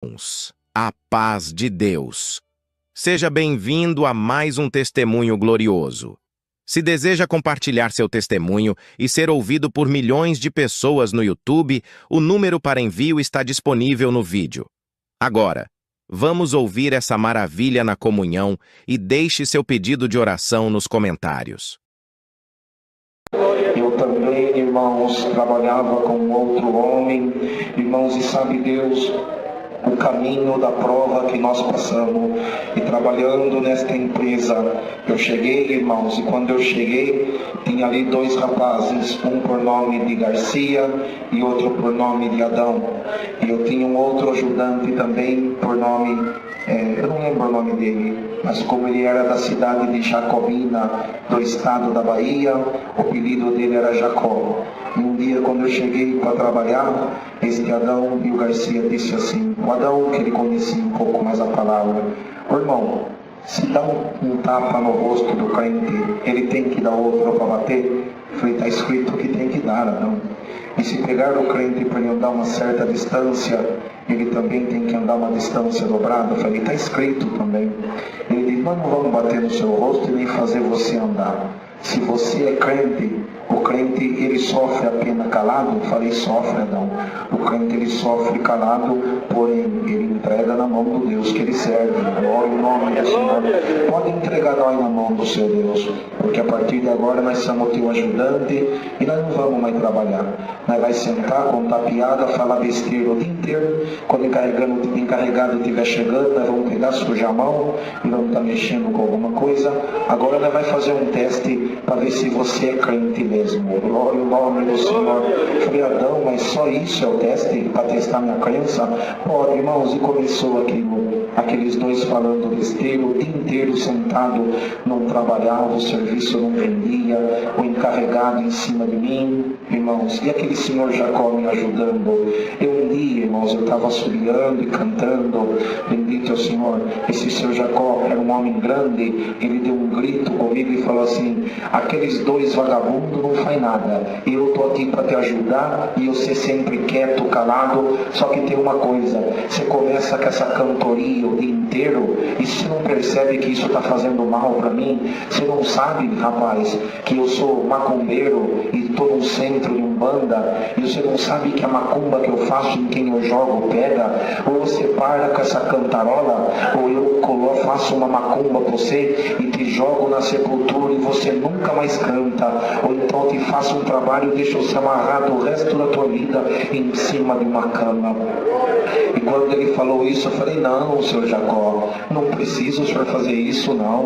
Irmãos, a paz de Deus. Seja bem-vindo a mais um testemunho glorioso. Se deseja compartilhar seu testemunho e ser ouvido por milhões de pessoas no YouTube, o número para envio está disponível no vídeo. Agora, vamos ouvir essa maravilha na comunhão e deixe seu pedido de oração nos comentários. Eu também, irmãos, trabalhava com outro homem, irmãos, e sabe Deus o caminho da prova que nós passamos. E trabalhando nesta empresa, eu cheguei, irmãos, e quando eu cheguei, tinha ali dois rapazes, um por nome de Garcia e outro por nome de Adão. E eu tinha um outro ajudante também por nome, eu não lembro o nome dele, mas como ele era da cidade de Jacobina, do estado da Bahia, o apelido dele era Jacó. E um dia, quando eu cheguei para trabalhar, este Adão e o Garcia disse assim, o Adão, que ele conhecia um pouco mais a palavra: "Ô, irmão, se dá um tapa no rosto do crente, ele tem que dar outro para bater?" Eu falei, está escrito que tem que dar, Adão. E se pegar o crente para ele andar uma certa distância, ele também tem que andar uma distância dobrada. Eu falei, está escrito também. Ele disse, nós não vamos bater no seu rosto e nem fazer você andar. Se você é crente, o crente ele sofre a pena calado. Eu falei, sofre, Adão. O crente ele sofre calado, porém ele entrega na mão do Deus que ele serve. Glória ao nome do Senhor. Pode entregar nós na mão do seu Deus, porque a partir de agora nós somos teu ajudante e nós não vamos mais trabalhar. Nós vai sentar, contar piada, falar besteira o dia inteiro. Quando o encarregado estiver chegando, nós vamos pegar, sujar a mão e vamos estar mexendo com alguma coisa. Agora nós vai fazer um teste para ver se você é crente mesmo. Glória ao nome do Senhor. Eu falei, Adão, mas só isso é o teste para testar minha crença? Pode, irmãos, e começou aqueles dois falando besteira o dia inteiro sentado, não trabalhava, o serviço não vendia, o encarregado em cima de mim, irmãos, e aquele senhor Jacó me ajudando. Eu um dia, irmãos, eu estava assobiando e cantando, bendito é o Senhor. Esse senhor Jacó era um homem grande, ele deu um grito comigo e falou assim, aqueles dois vagabundos não faz nada, eu estou aqui para te ajudar e você sempre quieto, calado. Só que tem uma coisa, você começa com essa cantoria o dia inteiro e você não percebe que isso está fazendo mal para mim. Você não sabe, rapaz, que eu sou macumbeiro e estou no centro de Umbanda, e você não sabe que a macumba que eu faço em quem eu jogo pega. Ou você para com essa cantarola, ou eu faço uma macumba para você e te jogo na sepultura e você nunca mais canta. Ou então te faço um trabalho e deixo você amarrado o resto da tua vida em cima de uma cama. E quando ele falou isso, eu falei, não, senhor Jacó, não precisa o senhor fazer isso, não.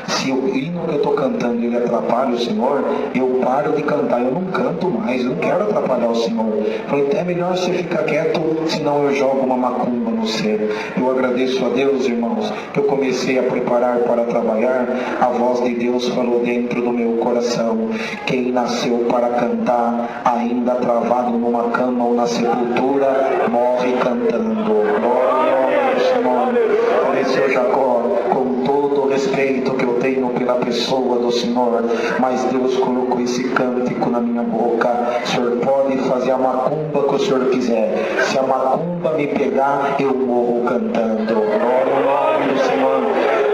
Se o hino que eu estou cantando ele atrapalha o Senhor, eu paro de cantar, eu não canto mais, eu não quero atrapalhar o Senhor. Eu falei, é melhor você ficar quieto, senão eu jogo uma macumba no ser. Eu agradeço a Deus, irmãos, que eu comecei a preparar para trabalhar. A voz de Deus falou dentro do meu coração, quem nasceu para cantar, ainda travado numa cama ou na sepultura, morre cantando. Glória ao Senhor. Falei, senhor Jacó, com todo o respeito que eu tenho pela pessoa do Senhor, mas Deus colocou esse cântico na minha boca. O senhor pode fazer a macumba que o senhor quiser, se a macumba me pegar, eu morro cantando. Glória ao nome do Senhor.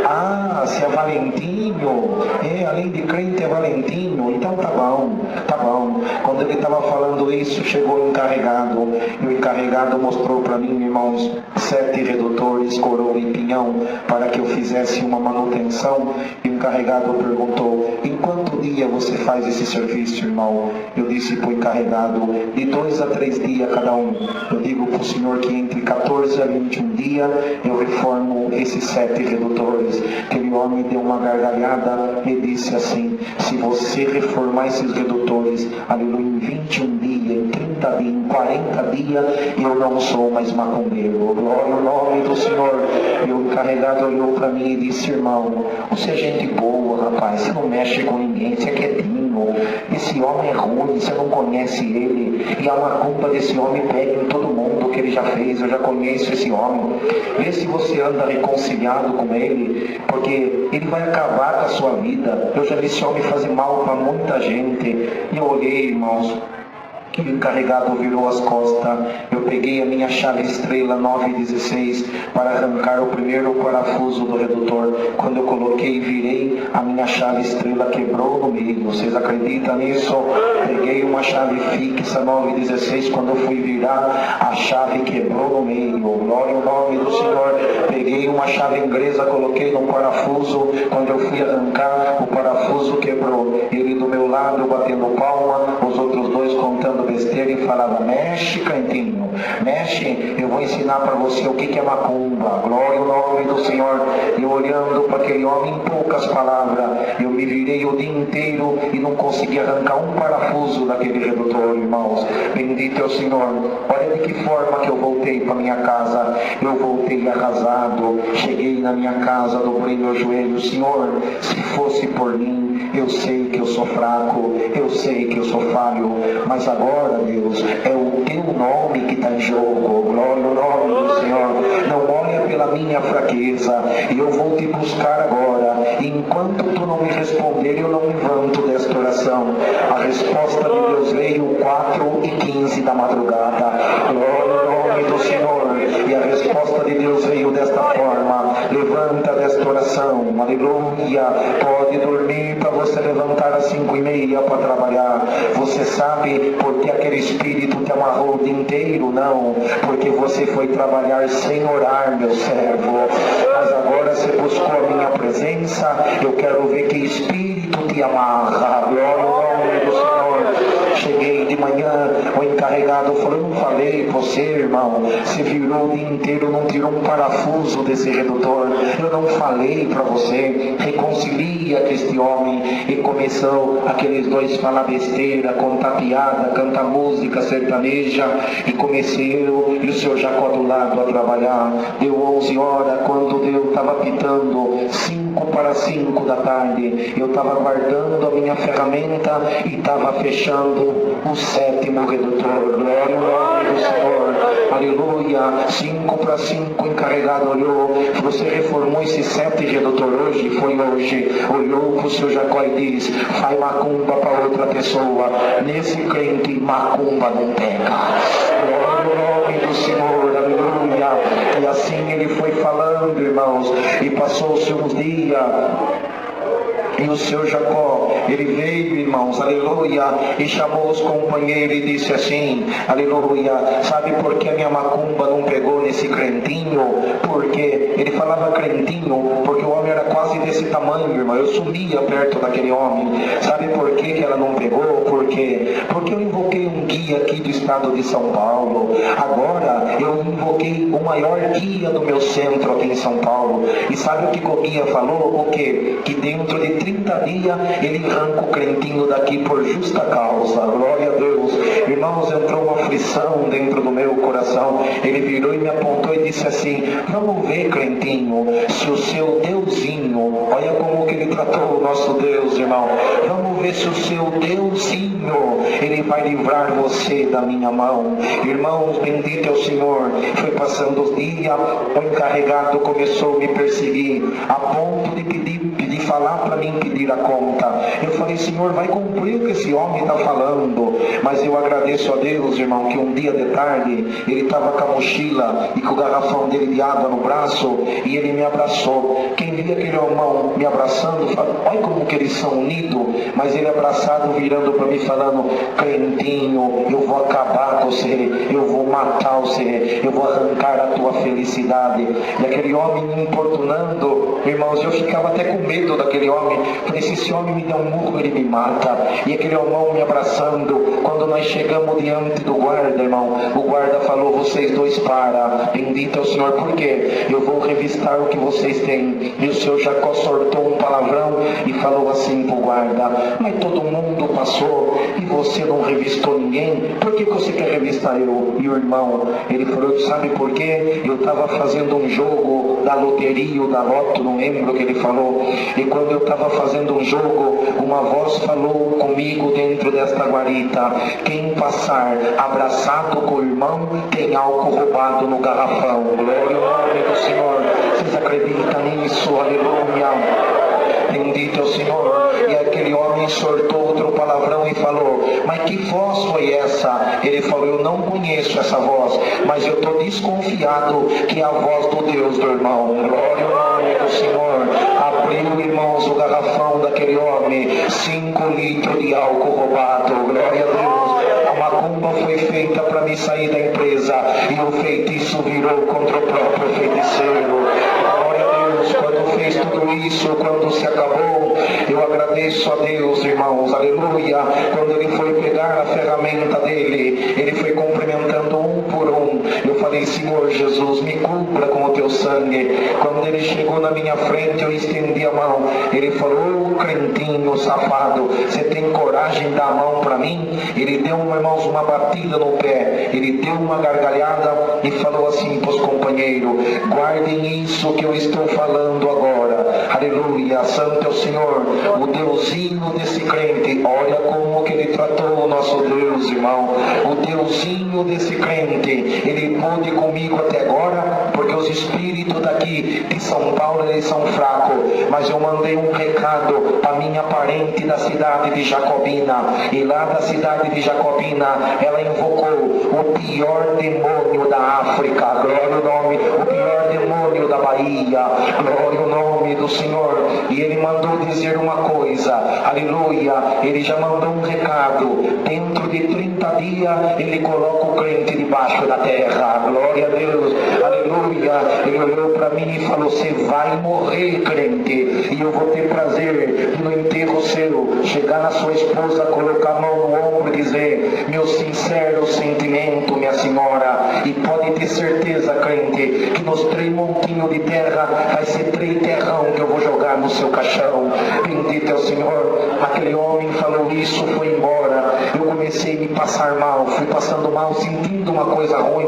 Ah, se é Valentinho, além de crente é Valentinho, então tá bom. Quando ele estava falando isso, chegou o encarregado, e o encarregado mostrou para mim, irmãos, 7 redutores, coroa e pinhão, para que eu fizesse uma manutenção. E o encarregado perguntou, em quanto dia você faz esse serviço, irmão? Eu disse para o encarregado, de 2 a 3 dias cada um. Eu digo para o senhor que entre 14 a 21 dias eu reformo esses 7 redutores. Aquele homem deu uma gargalhada e disse assim, se você reformar esses redutores, aleluia, em 21 dias, em 30 dias, em 40 dias, eu não sou mais macumbeiro. Glória ao nome do Senhor. E o encarregado olhou para mim e disse, irmão, você é gente boa, rapaz, você não mexe com ninguém, você é quietinho. Esse homem é ruim, você não conhece ele, e a macumba desse homem pega em todo mundo que ele já fez. Eu já conheço esse homem. Vê se você anda reconciliado com ele, porque ele vai acabar com a sua vida. Eu já vi esse homem fazer mal para muita gente. E eu olhei, irmãos, que o encarregado virou as costas. Eu peguei a minha chave estrela 916 para arrancar o primeiro parafuso do redutor. Quando eu coloquei e virei, a minha chave estrela quebrou no meio. Vocês acreditam nisso? Peguei uma chave fixa 916, quando eu fui virar, a chave quebrou no meio. Glória ao nome do Senhor. Peguei uma chave inglesa, coloquei no parafuso. Quando eu fui arrancar, o parafuso quebrou. Ele do meu lado batendo palma, os outros dois contando besteira e falava: mexe, cantinho, mexe, eu vou ensinar para você o que é macumba. Glória ao nome do Senhor. Eu olhando para aquele homem, em poucas palavras, eu me virei o dia inteiro e não consegui arrancar um parafuso daquele redutor, irmãos. Bendito é o Senhor. Olha de que forma que eu voltei para minha casa. Eu voltei arrasado, cheguei na minha casa, dobrei meu joelho: Senhor, se fosse por mim, eu sei que eu sou fraco, eu sei que eu sou falho, mas agora, Deus, é o teu nome que está em jogo. Glória ao nome do Senhor. Não olha pela minha fraqueza, e eu vou te buscar agora. E enquanto tu não me responder, eu não levanto desta oração. A resposta de Deus veio 4h15 da madrugada. Glória ao nome do Senhor. E a resposta de Deus veio desta forma: levanta desta oração, aleluia. Pode dormir para você levantar às 5h30 para trabalhar. Você sabe porque aquele espírito te amarrou o dia inteiro? Não, porque você foi trabalhar sem orar, meu servo. Mas agora você buscou a minha presença. Eu quero ver que espírito te amarra. Glória ao nome do Senhor. Cheguei de manhã, o encarregado falou: eu não falei você, irmão, se virou o dia inteiro, não tirou um parafuso desse redutor. Eu não falei para você. Reconcilia com este homem. E começou aqueles dois falar besteira, contar piada, cantar música sertaneja. E comecei eu e o senhor Jacó do lado a trabalhar. Deu 11 horas, quando Deus estava pitando 5:05 da tarde, eu estava guardando a minha ferramenta e estava fechando o 7º redutor. Glória ao nome do Senhor. Aleluia. 5:05, o encarregado olhou: você reformou esse 7 redutor hoje? Foi hoje. Olhou para o seu Jacó e disse: faz macumba para outra pessoa. Nesse crente, macumba não pega. Glória ao nome do Senhor. Aleluia. E assim ele foi falando, irmãos, e passou-se uns dias. E o seu Jacó, ele veio, irmãos, aleluia, e chamou os companheiros e disse assim, aleluia: sabe por que a minha macumba não pegou nesse crentinho? Porque ele falava crentinho, porque o homem era quase desse tamanho, irmão. Eu sumia perto daquele homem. Sabe por que ela não pegou? Porque eu invoquei um guia aqui do estado de São Paulo. Agora eu invoquei o maior guia do meu centro aqui em São Paulo. E sabe o que o guia falou? O quê? Que dentro de 30 dias ele arranca o crentinho daqui por justa causa. Glória a Deus. Irmãos, entrou uma aflição dentro do meu coração. Ele virou e me apontou e disse assim: vamos ver, crentinho, se o seu Deusinho, olha como que ele tratou o nosso Deus, irmão. Vamos ver se o seu Deusinho, ele vai livrar você da minha mão. Irmãos, bendito é o Senhor. Foi passando os dias, o encarregado começou a me perseguir, a ponto de pedir falar para mim, pedir a conta. Eu falei: Senhor, vai cumprir o que esse homem está falando. Mas eu agradeço a Deus, irmão, que um dia de tarde ele estava com a mochila e com o garrafão dele de água no braço, e ele me abraçou. Quem via aquele irmão me abraçando, fala: olha como que eles são unidos. Mas ele abraçado, virando para mim, falando: crentinho, eu vou acabar com você, eu vou matar você, eu vou arrancar a tua felicidade. E aquele homem me importunando, irmãos, eu ficava até com medo daquele homem. Falei: se esse homem me der um murro, ele me mata. E aquele irmão me abraçando. Quando nós chegamos diante do guarda, irmão, o guarda falou: vocês dois para. Bendito é o Senhor, porque eu vou revistar o que vocês têm. E o seu Jacó soltou um palavrão e falou assim para o guarda: mas todo mundo passou e você não revistou ninguém, por que você quer revistar eu? E o irmão, ele falou: sabe por quê? Eu estava fazendo um jogo da loteria ou da loto, não lembro o que ele falou. E quando eu estava fazendo um jogo, uma voz falou comigo dentro desta guarita: quem passar abraçado com o irmão tem álcool roubado no garrafão. Glória ao nome do Senhor. Vocês acreditam nisso? Aleluia. Bendito é o Senhor. E aquele homem soltou outro palavrão e falou: mas que voz foi essa? Ele falou, eu não conheço essa voz, mas eu estou desconfiado que é a voz do Deus do irmão. Glória ao nome do Senhor. Abriu, irmãos, o garrafão daquele homem, 5 litros de álcool roubado. Glória a Deus. A macumba foi feita para me sair da empresa e o feitiço virou contra o próprio feiticeiro. Glória a Deus. Quando fez tudo isso, quando se acabou, eu agradeço a Deus, irmãos, aleluia. Quando ele foi pegar a ferramenta dele, ele foi cumprimentando um por um. Eu falei, Senhor Jesus, me cubra com o teu sangue. Quando ele chegou na minha frente, eu estendi a mão. Ele falou, crentinho, safado, você tem coragem de dar a mão para mim? Ele deu, irmãos, uma batida no pé. Ele deu uma gargalhada e falou assim para os companheiros, guardem isso que eu estou falando agora. Aleluia, santo é o Senhor, o Deusinho desse crente. Olha como que ele tratou o nosso Deus, irmão. O Deusinho desse crente, ele pôde comigo até agora, porque os espíritos daqui de São Paulo, eles são fracos, mas eu mandei um recado para minha parente da cidade de Jacobina, e lá da cidade de Jacobina, ela invocou o pior demônio da África, glória ao nome, o pior demônio da Bahia, glória ao nome do Senhor, e ele mandou dizer uma coisa, aleluia, ele já mandou um recado, dentro de 30 dias, ele coloca o crente debaixo da terra, glória a Deus, aleluia. Ele olhou para mim e falou, você vai morrer, crente, e eu vou ter prazer de no enterro seu, chegar na sua esposa, colocar a mão no ombro e dizer, meu sincero sentimento, minha senhora, e pode ter certeza, crente, que nos 3 montinhos de terra, vai ser 3 terrão que eu vou jogar no seu caixão, bendito é o Senhor. Aquele homem falou isso, foi embora, eu comecei a me passar mal, fui passando mal, sentindo uma coisa ruim.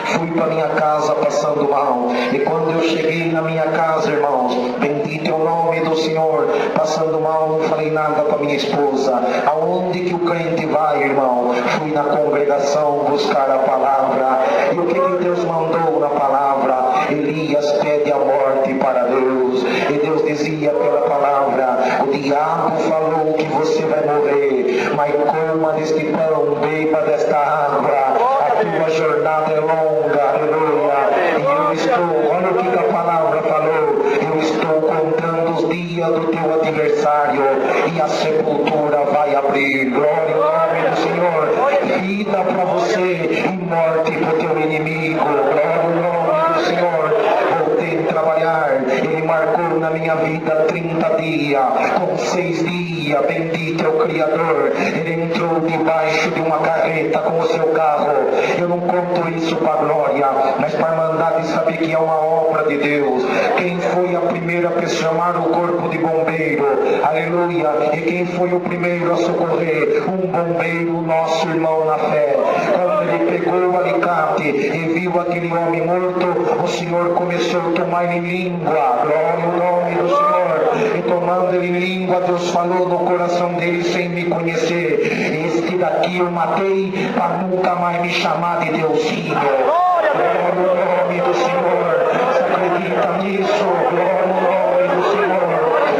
Fui para minha casa passando mal. E quando eu cheguei na minha casa, irmãos, bendito é o nome do Senhor, passando mal, não falei nada para minha esposa. Aonde que o crente vai, irmão? Fui na congregação buscar a palavra. E o que Deus mandou na palavra? Elias pede a morte para Deus. E Deus dizia pela palavra, o diabo falou que você vai morrer, mas coma deste pão, beba desta água. A tua jornada é longa, aleluia. E eu estou, olha o que a palavra falou, eu estou contando os dias do teu adversário e a sepultura vai abrir. Glória ao nome do Senhor. Vida para você e morte para o teu inimigo. Glória ao nome do Senhor. Voltei a trabalhar, ele marcou na minha vida 30 dias, com 6 dias, bendito é o Criador. Ele entrou debaixo de uma carreta com o seu carro. Eu não conto isso para glória, mas para mandar de saber que é uma obra de Deus. Quem foi a primeira a chamar o corpo de bombeiro? Aleluia. E quem foi o primeiro a socorrer? Um bombeiro, nosso irmão na fé. Quando ele pegou o alicate e viu aquele homem morto, o Senhor começou a tomar em língua. Glória ao nome do Senhor. E tomando ele em língua, Deus falou no coração dele sem me conhecer. Este daqui eu matei para nunca mais me chamar de Deusinho. Glória ao nome do Senhor. Você acredita nisso? Glória ao nome do Senhor.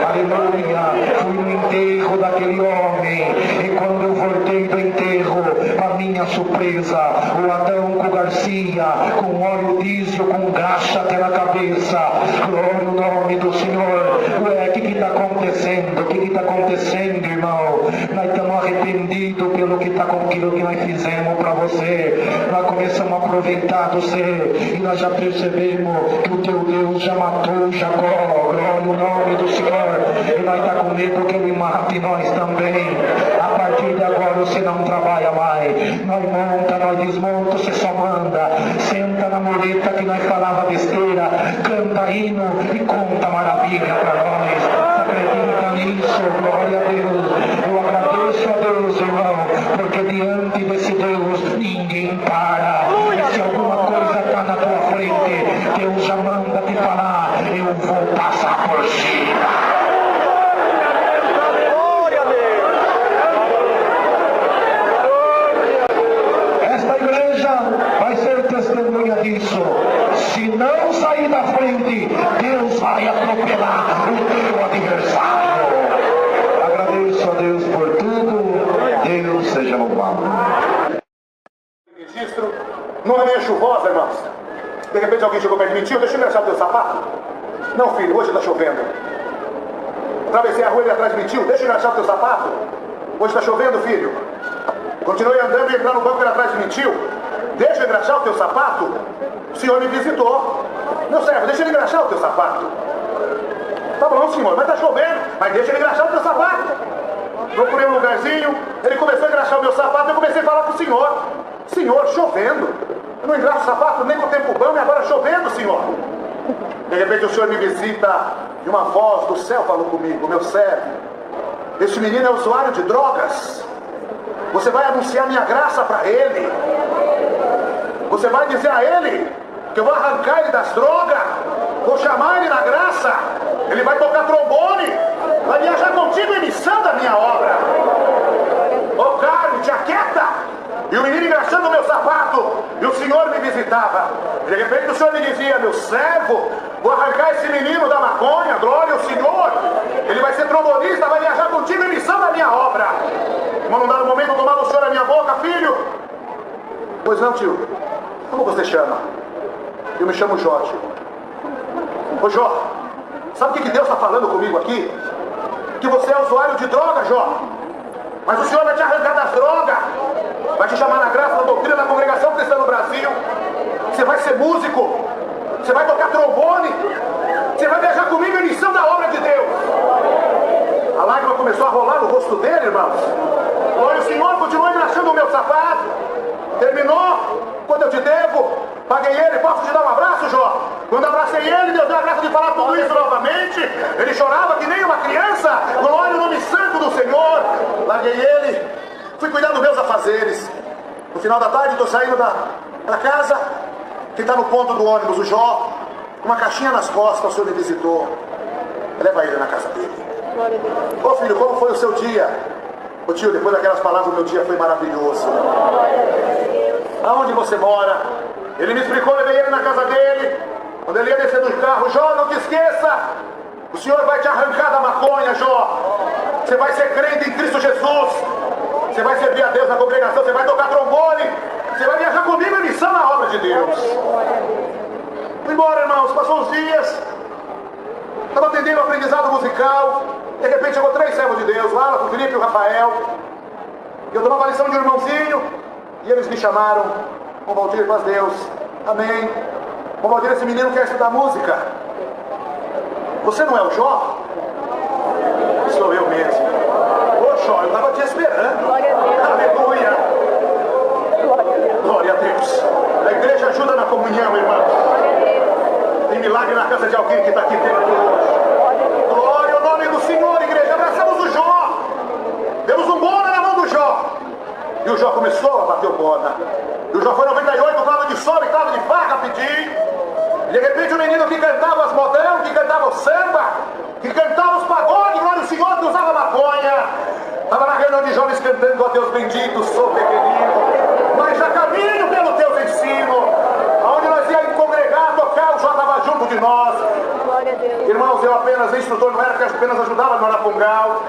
Aleluia. Fui no enterro daquele homem. E quando eu voltei do enterro, para minha surpresa, o Adão com Garcia, com óleo diesel, com graxa até na cabeça. Glória ao nome do Senhor. Ué, o que está acontecendo? O que está acontecendo, irmão? Nós estamos arrependidos pelo que está com aquilo que nós fizemos para você. Nós começamos a aproveitar você e nós já percebemos que o teu Deus já matou Jacó. Glória ao nome do Senhor. E nós estamos com medo que ele mate nós também. A partir de agora você não trabalha mais. Nós monta, nós desmonta, você só manda. Senta na mureta que nós falava besteira, canta hino e conta maravilha para nós. Você acredita nisso? Glória a Deus. Eu agradeço a Deus, irmão, porque diante desse Deus ninguém para. E se alguma coisa está na tua frente, Deus já manda te falar, eu vou passar por cima. Testemunha disso. Se não sair da frente, Deus vai atropelar o teu adversário. Agradeço a Deus por tudo. Deus seja Numa manhã chuvosa, irmãos. De repente alguém chegou perto de mim: tio, deixa eu engraxar o teu sapato. Não, filho, hoje está chovendo. Atravessei a rua e atrás de mim: tio, deixa eu engraxar o teu sapato. Hoje está chovendo, filho. Continuei andando e entrar no banco e atrás de mim: tio, deixa eu engraxar o teu sapato. O senhor me visitou. Meu servo, deixa ele engraxar o teu sapato. Tá bom, senhor, mas tá chovendo. Mas deixa ele engraxar o teu sapato. Procurei um lugarzinho, ele começou a engraxar o meu sapato. Eu comecei a falar com o senhor: senhor, chovendo. Eu não engraxo o sapato nem com o tempo bom e agora chovendo, senhor. De repente o senhor me visita e uma voz do céu falou comigo: meu servo, este menino é usuário de drogas. Você vai anunciar minha graça para ele. Você vai dizer a ele que eu vou arrancar ele das drogas, vou chamar ele na graça, ele vai tocar trombone, vai viajar contigo em missão da minha obra. Ô Carlos, te aquieta! E o menino engraxando o meu sapato, e o senhor me visitava. De repente o senhor me dizia: meu servo, vou arrancar esse menino da maconha, glória ao senhor, ele vai ser trombonista, vai viajar contigo em missão da minha obra. Mas num dado momento eu tomava o senhor na minha boca: filho. Pois não, tio. Como você chama? Eu me chamo Jorge. Ô Jó, sabe o que Deus está falando comigo aqui? Que você é usuário de droga, Jó. Mas o senhor vai te arrancar das drogas, vai te chamar na graça da doutrina da congregação cristã no Brasil. Você vai ser músico, você vai tocar trombone, você vai viajar comigo em missão da obra de Deus. A lágrima começou a rolar no rosto dele, irmãos. E o senhor continuou engraxando o meu sapato. Terminou. Quando eu te devo, paguei ele. Posso te dar um abraço, Jó? Quando abracei ele, Deus deu a graça de falar tudo isso novamente. Ele chorava que nem uma criança. Glória ao nome santo do Senhor. Larguei ele, fui cuidar dos meus afazeres. No final da tarde, estou saindo da casa. Quem está no ponto do ônibus, o Jó, com uma caixinha nas costas, o senhor me visitou. Leva ele na casa dele. Ô filho, como foi o seu dia? Ô tio, depois daquelas palavras, o meu dia foi maravilhoso. Aonde você mora? Ele me explicou, levei ele na casa dele. Quando ele ia descer do carro: Jó, não te esqueça, o senhor vai te arrancar da maconha, Jó. Você vai ser crente em Cristo Jesus. Você vai servir a Deus na congregação, você vai tocar trombone, você vai viajar comigo em missão na obra de Deus. Fui embora, irmãos, passou uns dias. Estava atendendo o aprendizado musical. De repente chegou 3 servos de Deus, lá, o Felipe e o Rafael. E eu tomava a lição de um irmãozinho. E eles me chamaram: Bom Valdir, paz Deus. Amém. Bom Valdir, esse menino quer estudar música. Você não é o Jó? Sou eu mesmo. Ô Jó, eu estava te esperando. Glória a Deus. Aleluia. Glória a Deus. Glória a Deus. A igreja ajuda na comunhão, irmão. Tem milagre na casa de alguém que está aqui dentro hoje. Glória ao nome do Senhor, igreja. Abraçamos o Jó. Demos um bona na mão do Jó. E o Jó começou a bater o bona. E o Jó foi 98, clava de sol e clava de faca, rapidinho. E de repente o menino que cantava as modão, que cantava o samba, que cantava os pagodes, glória ao Senhor, que usava maconha, estava na reunião de jovens cantando: ó Deus bendito, sou pequenino, mas já caminho pelo teus ensinos. Aonde nós íamos congregar, tocar, o Jó estava junto de nós. Glória a Deus. Irmãos, eu apenas instrutor, não era que apenas ajudava no Arapongal.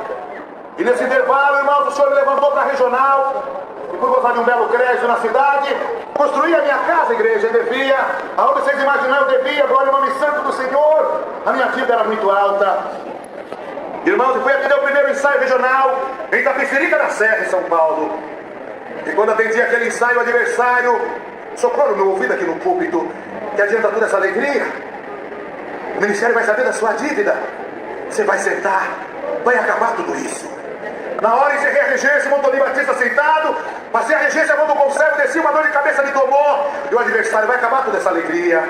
E nesse intervalo, irmãos, o senhor me levantou para a regional. E por gozar de um belo crédito na cidade, construí a minha casa, igreja, e devia, aonde vocês imaginam, eu devia, glória ao nome santo do Senhor. A minha dívida era muito alta. Irmãos, e fui atender o primeiro ensaio regional em Itapecerica da Serra, em São Paulo. E quando atendi aquele ensaio, o adversário soprou no meu ouvido aqui no púlpito: que adianta toda essa alegria? O ministério vai saber da sua dívida. Você vai sentar, vai acabar tudo isso. Na hora encerrei a regência, Montoninho Batista sentado, passei a regência, a mão do conservo, desci, uma dor de cabeça me tomou. E o adversário: vai acabar toda essa alegria.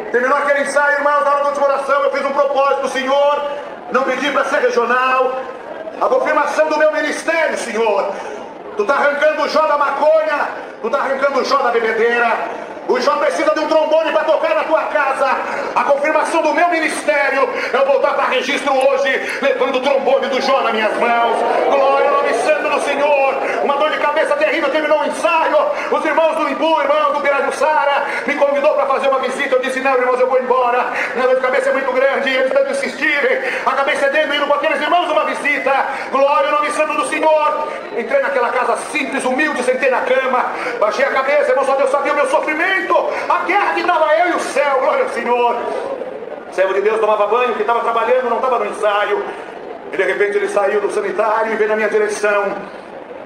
Terminou aquele ensaio, irmãos, na hora da última oração, eu fiz um propósito: Senhor, não pedi para ser regional, a confirmação do meu ministério, Senhor. Tu está arrancando o Jó da maconha, tu está arrancando o Jó da bebedeira. O Jó precisa de um trombone para tocar na tua casa. A confirmação do meu ministério é eu voltar para registro hoje, levando o trombone do Jó nas minhas mãos. Glória ao nome santo do Senhor. Uma dor de cabeça terrível, terminou o ensaio. Os irmãos do Imbu, irmão do Pirajussara, me convidou para fazer uma visita. Eu disse: não, irmãos, eu vou embora. Minha dor de cabeça é muito grande. E eles tanto insistirem, acabei cedendo, indo com aqueles irmãos uma visita. Glória ao nome santo do Senhor. Entrei naquela casa simples, humilde, sentei na cama. Baixei a cabeça, irmão, só Deus sabia o meu sofrimento. A guerra que estava eu e o céu, glória ao Senhor. O servo de Deus tomava banho, que estava trabalhando, não estava no ensaio. E de repente ele saiu do sanitário e veio na minha direção.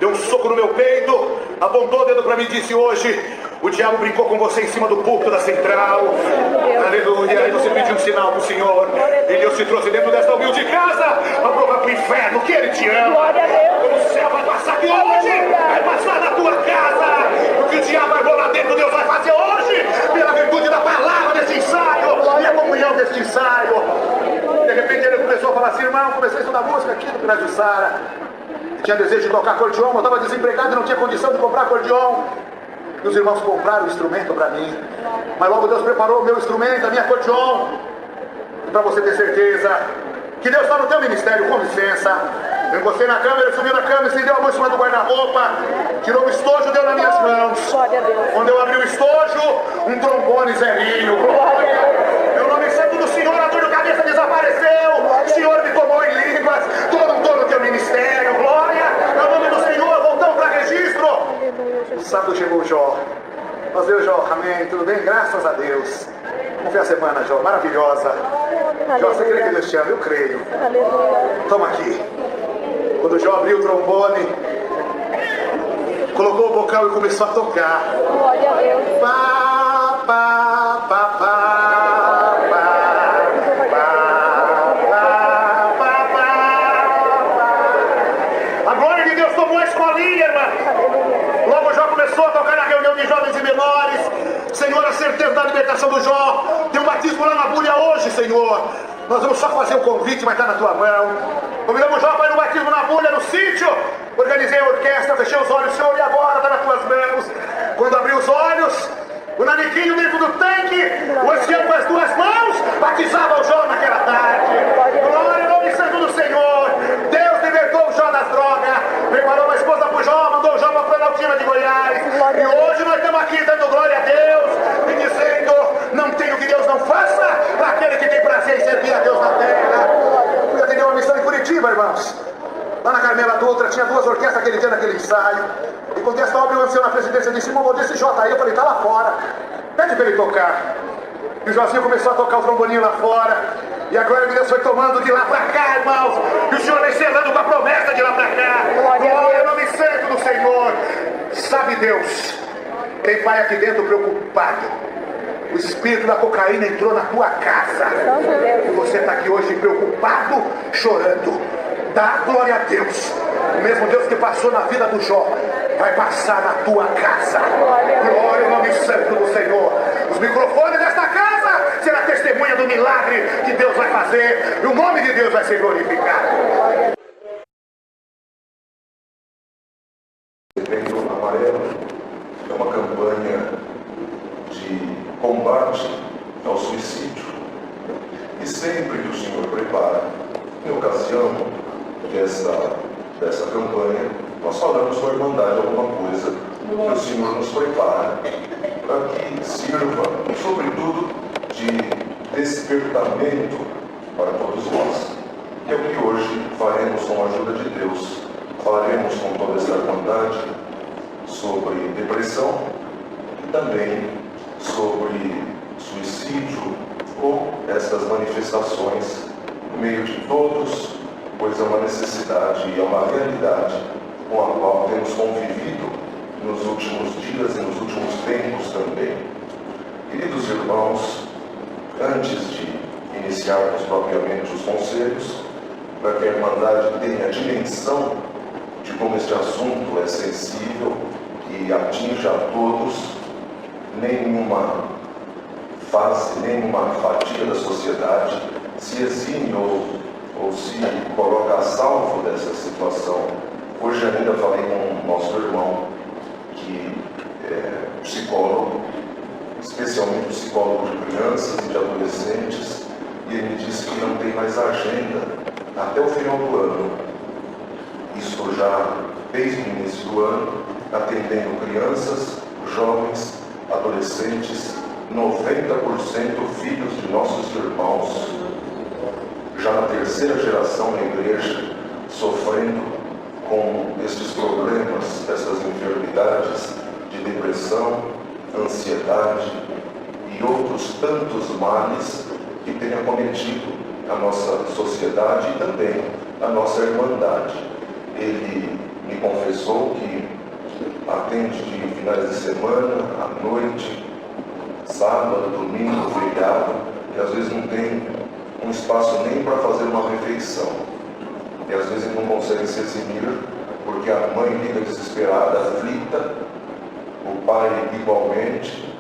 Deu um soco no meu peito, apontou o dedo para mim e disse: hoje o diabo brincou com você em cima do púlpito da central. Aleluia. Aí você pediu um sinal para o Senhor. E Deus te trouxe dentro desta humilde casa para provar para o inferno que Ele te ama. O céu vai passar aqui hoje, vai passar na tua casa. O que o diabo armou lá dentro, Deus vai fazer hoje, pela virtude da palavra desse ensaio e a comunhão desse ensaio. De repente ele começou a falar assim: irmão, comecei a estudar música aqui no Colégio Sara. Tinha desejo de tocar acordeon, eu estava desempregado e não tinha condição de comprar acordeon. E os irmãos compraram o instrumento para mim. Mas logo Deus preparou o meu instrumento, a minha acordeon. E para você ter certeza que Deus está no teu ministério, com licença. Eu encostei na cama, ele subiu na cama, estendeu a mão em cima do guarda-roupa, tirou o estojo e deu nas minhas mãos. Quando eu abri o estojo, um trombone zerinho. Eu não me santo do Senhor, a dor de cabeça desapareceu. O Senhor me tomou em línguas, todo no teu ministério, glória. No nome do Senhor, voltamos para registro. Sábado chegou o Jó. Nós deu Jó, amém, tudo bem? Graças a Deus. Como foi a semana, Jó? Maravilhosa. Jó, você crê que Deus te ama? Eu creio. Toma aqui. Quando o Jó abriu o trombone, colocou o bocal e começou a tocar. Glória a Deus. Pá, pá, pá, pá, pá, pá, pá, pá. A glória de Deus tomou a escolinha, irmã. Logo o Jó começou a tocar na reunião de jovens e menores. Senhor, a certeza da libertação do Jó. Tem um batismo lá na Búlia hoje, Senhor. Nós vamos só fazer o convite, mas está na tua mão. Convidamos o Jó para ir no batismo na Búlia, no sítio. Organizei a orquestra, fechei os olhos, Senhor, e agora está nas tuas mãos. Quando abri os olhos, o naniquinho dentro do tanque, o ancião com as duas mãos, batizava o Jó naquela tarde. Glória ao nome santo do Senhor. Deus libertou o Jó das drogas, preparou uma esposa para o Jó, mandou o Jó para a Planaltina de Goiás. E hoje nós estamos aqui dando glória a Deus e dizendo: não tem o que Deus não faça para aquele que tem prazer em servir a Deus na terra. Fui atender uma missão em Curitiba, irmãos. Lá na Carmela Dutra, tinha duas orquestras aquele dia naquele ensaio. E quando essa obra anunciou na presidência, disse: irmão, vou desse Jó aí. Eu falei: tá lá fora, pede para ele tocar. E o Jozinho começou a tocar o tromboninho lá fora. E a glória de Deus foi tomando de lá para cá, irmãos. E o Senhor vem selando com a promessa de lá para cá. Glória ao nome santo do Senhor. Sabe Deus, tem pai aqui dentro preocupado. O espírito da cocaína entrou na tua casa. E você está aqui hoje preocupado, chorando. Dá glória a Deus. O mesmo Deus que passou na vida do Jó vai passar na tua casa. Glória ao nome santo do Senhor. Os microfones desta casa será testemunha do milagre que Deus vai fazer. E o nome de Deus vai ser glorificado. Setembro Amarelo é uma campanha de combate ao suicídio. E sempre que o Senhor prepara, em ocasião dessa campanha, nós falamos com a Irmandade alguma coisa que o Senhor nos prepara para que sirva, sobretudo, de despertamento para todos nós. Que é o que hoje faremos com a ajuda de Deus. Falaremos com toda essa Irmandade sobre depressão e também sobre suicídio ou essas manifestações no meio de todos, pois é uma necessidade e é uma realidade com a qual temos convivido nos últimos dias e nos últimos tempos também. Queridos irmãos, antes de iniciarmos propriamente os conselhos, para que a Irmandade tenha a dimensão de como este assunto é sensível e atinja a todos, nenhuma fase, nenhuma fatia da sociedade se exime ou se coloca a salvo dessa situação. Hoje ainda falei com o nosso irmão, que é psicólogo, especialmente psicólogo de crianças e de adolescentes, e ele me disse que não tem mais agenda até o final do ano. Isso já desde o início do ano, atendendo crianças, jovens, adolescentes, 90% filhos de nossos irmãos, já na terceira geração na igreja, sofrendo com estes problemas, essas enfermidades de depressão. males que tem acometido a nossa sociedade e também a nossa irmandade. Ele me confessou que atende de finais de semana, à noite, sábado, domingo, feriado, e às vezes não tem um espaço nem para fazer uma refeição. E às vezes ele não consegue se eximir porque a mãe fica desesperada, aflita, o pai igualmente,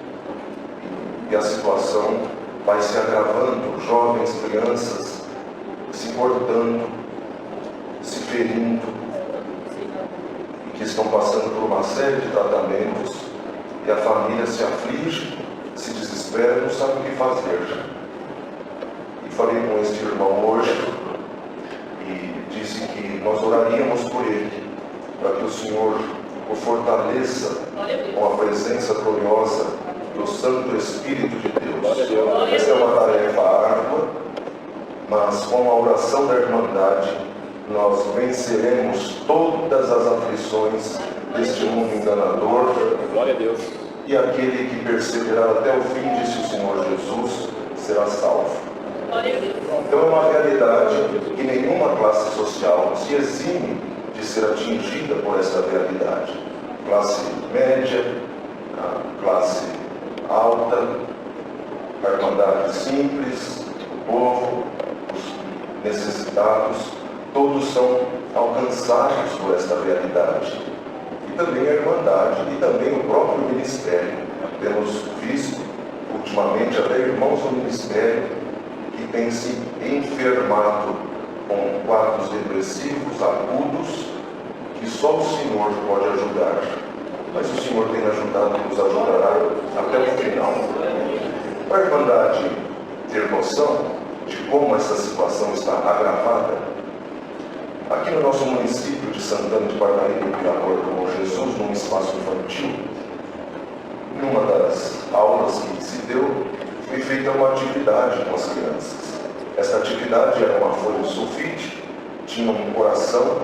e a situação vai se agravando, jovens, crianças se cortando, se ferindo, e que estão passando por uma série de tratamentos, e a família se aflige, se desespera, não sabe o que fazer. E falei com este irmão hoje, e disse que nós oraríamos por ele, para que o Senhor o fortaleça com a presença gloriosa do Santo Espírito de Deus. Essa é uma tarefa árdua, mas com a oração da Irmandade nós venceremos todas as aflições deste mundo enganador. Glória a Deus. E aquele que perseverar até o fim, disse o Senhor Jesus, será salvo. Então é uma realidade que nenhuma classe social se exime de ser atingida por essa realidade. Classe média, classe alta, a irmandade simples, o povo, os necessitados, todos são alcançados por esta realidade. E também a irmandade e também o próprio ministério. Temos visto ultimamente até irmãos do ministério que têm se enfermado com quadros depressivos agudos que só o Senhor pode ajudar. Mas o Senhor tem ajudado e nos ajudará até o final. Para a irmandade ter noção de como essa situação está agravada, aqui no nosso município de Santana de Parnaíba, de acordo com Jesus, num espaço infantil, numa das aulas que se deu, foi feita uma atividade com as crianças. Essa atividade era uma folha de sulfite, tinha um coração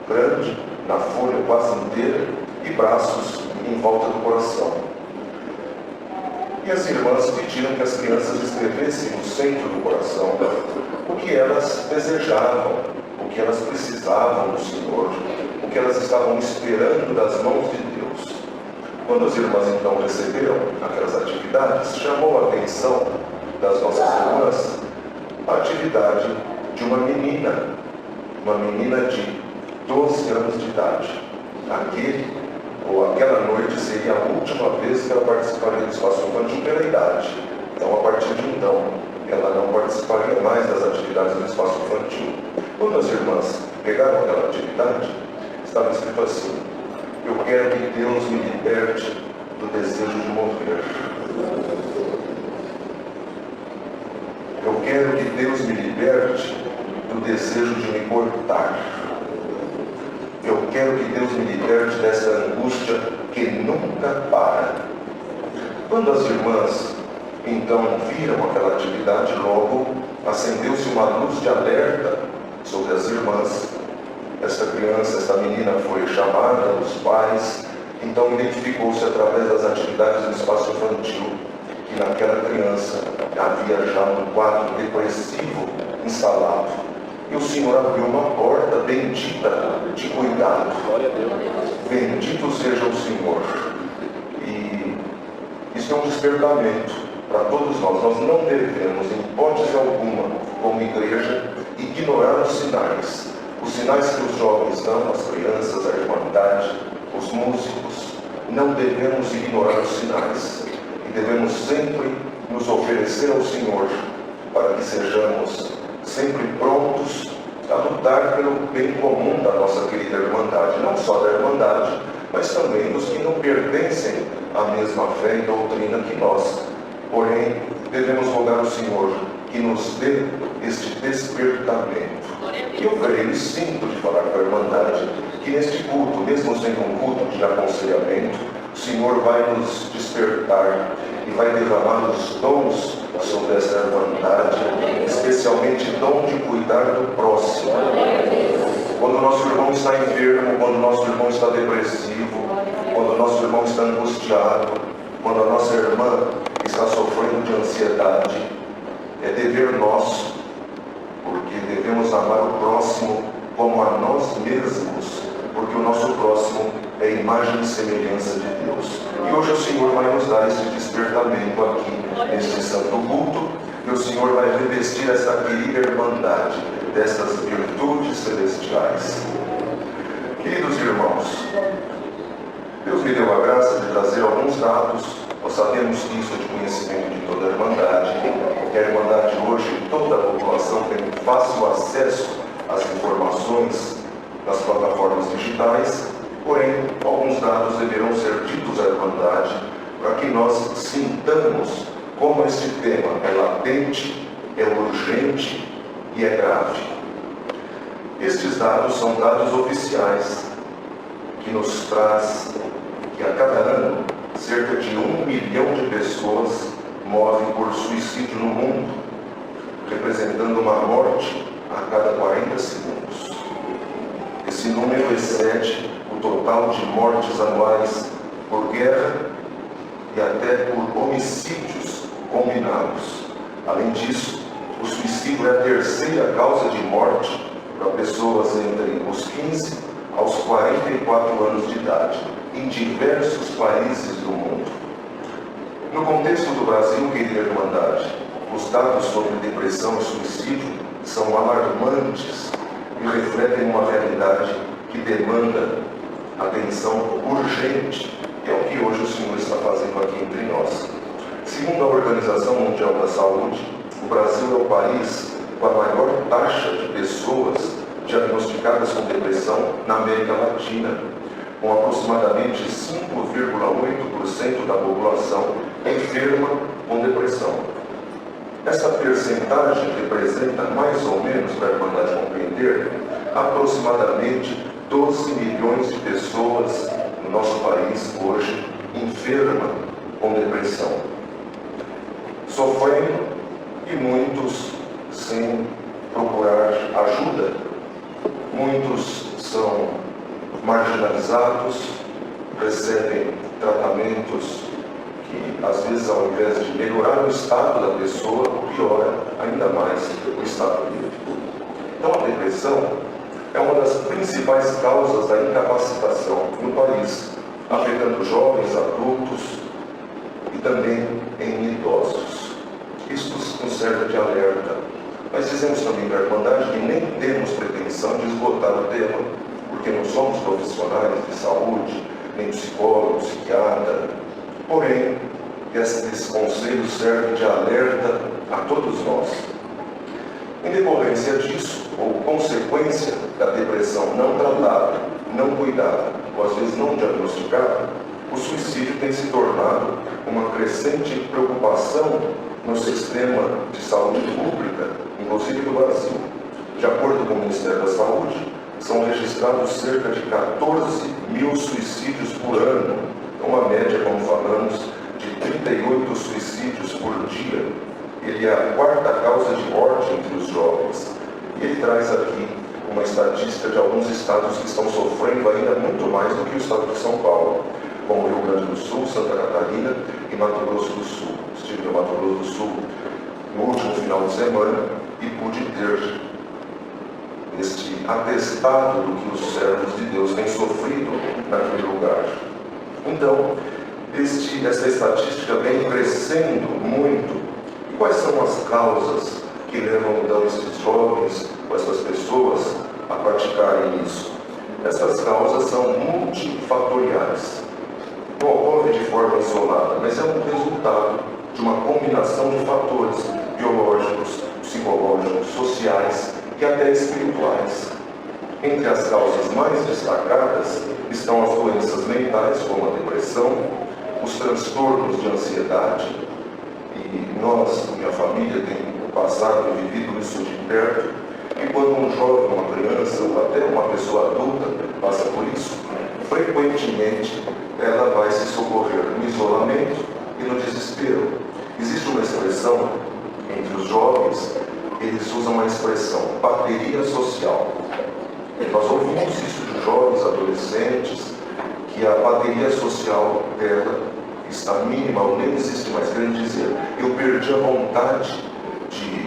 grande, na folha quase inteira, e braços em volta do coração. E as irmãs pediram que as crianças escrevessem no centro do coração o que elas desejavam, o que elas precisavam do Senhor, o que elas estavam esperando das mãos de Deus. Quando as irmãs então receberam aquelas atividades, chamou a atenção das nossas irmãs a atividade de uma menina de 12 anos de idade. Aquela noite seria a última vez que ela participaria do espaço infantil pela idade. Então, a partir de então, ela não participaria mais das atividades do espaço infantil. Quando as irmãs pegaram aquela atividade, estava escrito assim: eu quero que Deus me liberte do desejo de morrer. Eu quero que Deus me liberte do desejo de me cortar. Eu quero que Deus me liberte dessa angústia que nunca para. Quando as irmãs então viram aquela atividade, logo acendeu-se uma luz de alerta sobre as irmãs. Essa criança, essa menina foi chamada, os pais, então identificou-se através das atividades do espaço infantil que naquela criança havia já um quadro depressivo instalado. E o Senhor abriu uma porta bendita de cuidado. Bendito seja o Senhor. E isso é um despertamento para todos nós. Nós não devemos, em hipótese alguma, como igreja, ignorar os sinais. Os sinais que os jovens dão, as crianças, a irmandade, os músicos. Não devemos ignorar os sinais. E devemos sempre nos oferecer ao Senhor para que sejamos sempre prontos a lutar pelo bem comum da nossa querida irmandade, não só da irmandade, mas também dos que não pertencem à mesma fé e doutrina que nós. Porém, devemos rogar ao Senhor que nos dê este despertamento. E eu creio e sinto de falar com a irmandade que neste culto, mesmo sendo um culto de aconselhamento, o Senhor vai nos despertar e vai derramar os dons sobre essa irmandade, especialmente dom de cuidar do próximo. Quando o nosso irmão está enfermo, quando o nosso irmão está depressivo, quando o nosso irmão está angustiado, quando a nossa irmã está sofrendo de ansiedade, é dever nosso, porque devemos amar o próximo como a nós mesmos, porque o nosso próximo é a imagem e semelhança de Deus. E hoje o Senhor vai nos dar esse despertamento aqui, neste santo culto, e o Senhor vai revestir essa querida irmandade dessas virtudes celestiais. Queridos irmãos, Deus me deu a graça de trazer alguns dados. Nós sabemos que isso é de conhecimento de toda a Irmandade, que a Irmandade hoje, toda a população tem fácil acesso às informações nas plataformas digitais, porém, alguns dados deverão ser ditos à Irmandade para que nós sintamos como este tema é latente, é urgente e é grave. Estes dados são dados oficiais que nos traz que a cada ano cerca de 1 milhão de pessoas morrem por suicídio no mundo, representando uma morte a cada 40 segundos. Esse número excede o total de mortes anuais por guerra e até por homicídios combinados. Além disso, o suicídio é a terceira causa de morte para pessoas entre os 15 aos 44 anos de idade, em diversos países do mundo. No contexto do Brasil, querida Irmandade, os dados sobre depressão e suicídio são alarmantes e refletem uma realidade que demanda atenção urgente, que é o que hoje o Senhor está fazendo aqui entre nós. Segundo a Organização Mundial da Saúde, o Brasil é o país com a maior taxa de pessoas diagnosticadas com depressão na América Latina, com aproximadamente 5,8% da população enferma com depressão. Essa percentagem representa mais ou menos, para a Irmandade compreender, aproximadamente 12 milhões de pessoas no nosso país hoje enferma com depressão, sofrendo e muitos sem procurar ajuda. Muitos são marginalizados, recebem tratamentos que, às vezes, ao invés de melhorar o estado da pessoa, piora ainda mais o estado dele. Então, a depressão é uma das principais causas da incapacitação no país, afetando jovens, adultos e também em idosos. Isso nos serve de alerta. Mas dizemos também para a Irmandade que nem temos pretensão de esgotar o tema, porque não somos profissionais de saúde, nem psicólogo, psiquiatra. Porém, esse conselho serve de alerta a todos nós. Em decorrência disso, ou consequência da depressão não tratada, não cuidada, ou às vezes não diagnosticada, o suicídio tem se tornado uma crescente preocupação no sistema de saúde pública, inclusive do Brasil. De acordo com o Ministério da Saúde, são registrados cerca de 14 mil suicídios por ano, uma média, como falamos, de 38 suicídios por dia. Ele é a quarta causa de morte entre os jovens. E ele traz aqui uma estatística de alguns estados que estão sofrendo ainda muito mais do que o estado de São Paulo, como Rio Grande do Sul, Santa Catarina e Mato Grosso do Sul. Estive no Mato Grosso do Sul no último final de semana e pude ter este atestado do que os servos de Deus têm sofrido naquele lugar. Então, essa estatística vem crescendo muito. E quais são as causas que levam então esses jovens, ou essas pessoas, a praticarem isso? Essas causas são multifatoriais. Não ocorre de forma isolada, mas é um resultado de uma combinação de fatores biológicos, psicológicos, sociais e até espirituais. Entre as causas mais destacadas estão as doenças mentais, como a depressão, os transtornos de ansiedade, e nós, minha família, tem passado e vivido isso de perto, e quando um jovem, uma criança ou até uma pessoa adulta passa por isso, frequentemente ela vai se socorrer no isolamento e no desespero. Existe uma expressão entre os jovens, eles usam a expressão bateria social. E nós ouvimos isso de jovens, adolescentes, que a bateria social dela está mínima ou nem existe mais. Querendo dizer, eu perdi a vontade de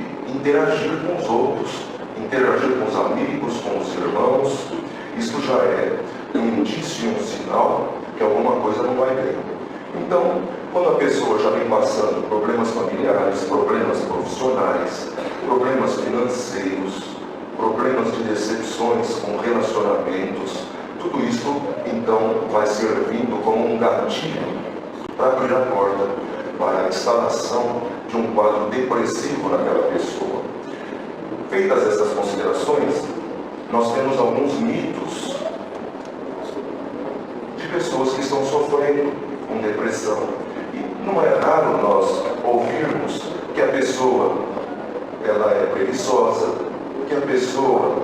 interagir com os outros, interagir com os amigos, com os irmãos. Isso já é um indício, um sinal que alguma coisa não vai bem. Então, quando a pessoa já vem passando problemas familiares, problemas profissionais, problemas financeiros, problemas de decepções com relacionamentos, tudo isso, então, vai servindo como um gatilho para abrir a porta para a instalação de um quadro depressivo naquela pessoa. Feitas essas considerações, nós temos alguns mitos de pessoas que estão sofrendo com depressão. E não é raro nós ouvirmos que a pessoa ela é preguiçosa, que a pessoa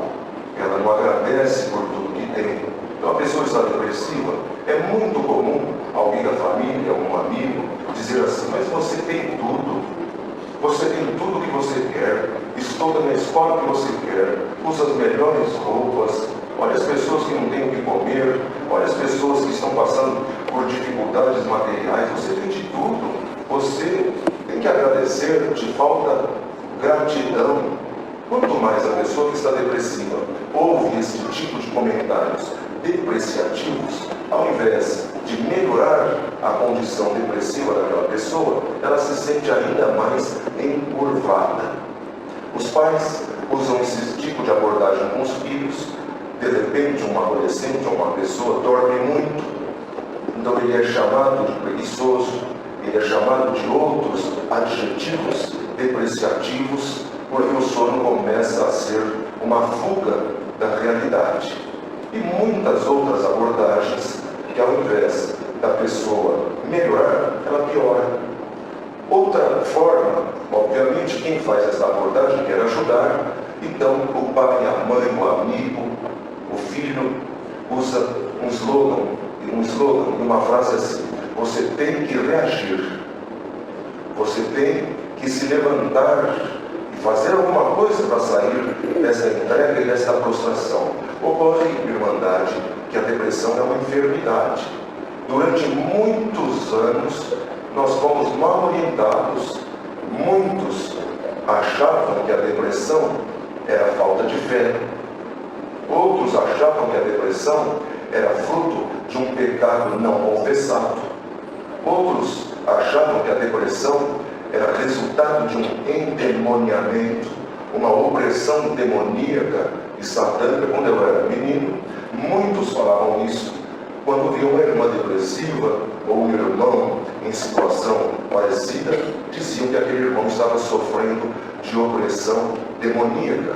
ela não agradece por tudo que tem. Então a pessoa está depressiva. É muito comum alguém da família, um amigo, dizer assim: mas você tem tudo que você quer, estuda na escola que você quer, usa as melhores roupas, olha as pessoas que não têm o que comer, olha as pessoas que estão passando por dificuldades materiais, você tem de tudo, você tem que agradecer, te falta gratidão. Quanto mais a pessoa que está depressiva ouve esse tipo de comentários depreciativos, ao invés de melhorar a condição depressiva daquela pessoa, ela se sente ainda mais encurvada. Os pais usam esse tipo de abordagem com os filhos. De repente, um adolescente ou uma pessoa dorme muito, então ele é chamado de preguiçoso, ele é chamado de outros adjetivos depreciativos, porque o sono começa a ser uma fuga da realidade. E muitas outras abordagens que, ao invés da pessoa melhorar, ela piora. Outra forma, obviamente, quem faz essa abordagem quer ajudar. Então, o pai, a mãe, o amigo, o filho usa um slogan, uma frase assim: você tem que reagir, você tem que se levantar e fazer alguma coisa para sair dessa entrega e dessa prostração. Ocorre, irmandade, que a depressão é uma enfermidade. Durante muitos anos, nós fomos mal orientados. Muitos achavam que a depressão era falta de fé. Outros achavam que a depressão era fruto de um pecado não confessado. Outros achavam que a depressão era resultado de um endemoniamento, uma opressão demoníaca e satânica. Quando eu era menino, muitos falavam isso. Quando viam uma irmã depressiva ou um irmão em situação parecida, diziam que aquele irmão estava sofrendo de opressão demoníaca.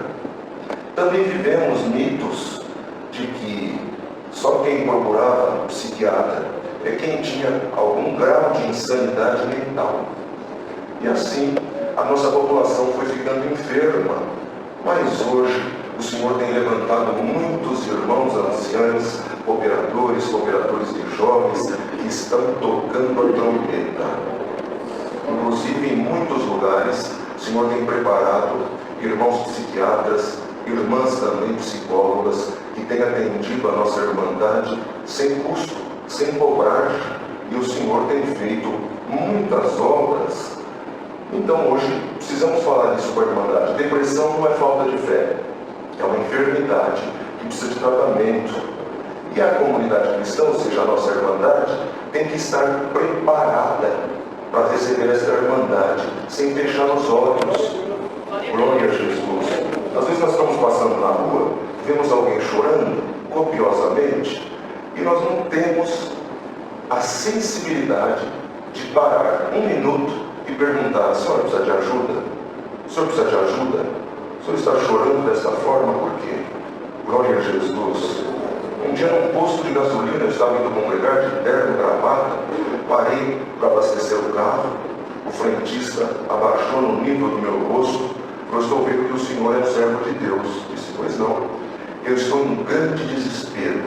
Também vivemos mitos de que só quem procurava um psiquiatra é quem tinha algum grau de insanidade mental. E assim, a nossa população foi ficando enferma. Mas hoje, o Senhor tem levantado muitos irmãos anciãos, cooperadores de jovens, que estão tocando a trombeta. Inclusive, em muitos lugares, o Senhor tem preparado irmãos psiquiatras, irmãs também psicólogas, que têm atendido a nossa irmandade sem custo, sem cobrar. E o Senhor tem feito muitas obras. Então hoje precisamos falar disso com a irmandade. Depressão não é falta de fé, é uma enfermidade que precisa de tratamento. E a comunidade cristã, ou seja, a nossa irmandade, tem que estar preparada para receber esta irmandade, sem fechar os olhos. Glória a Jesus. Às vezes nós estamos passando na rua, vemos alguém chorando copiosamente, e nós não temos a sensibilidade de parar um minuto e perguntar: a senhora precisa de ajuda? O senhor precisa de ajuda? O senhor está chorando dessa forma por quê? Glória a Jesus. Um dia num posto de gasolina, eu estava indo congregar de terno, gravata, parei para abastecer o carro, o frentista abaixou no nível do meu rosto: eu estou vendo que o senhor é um servo de Deus. Disse: pois não, eu estou em grande desespero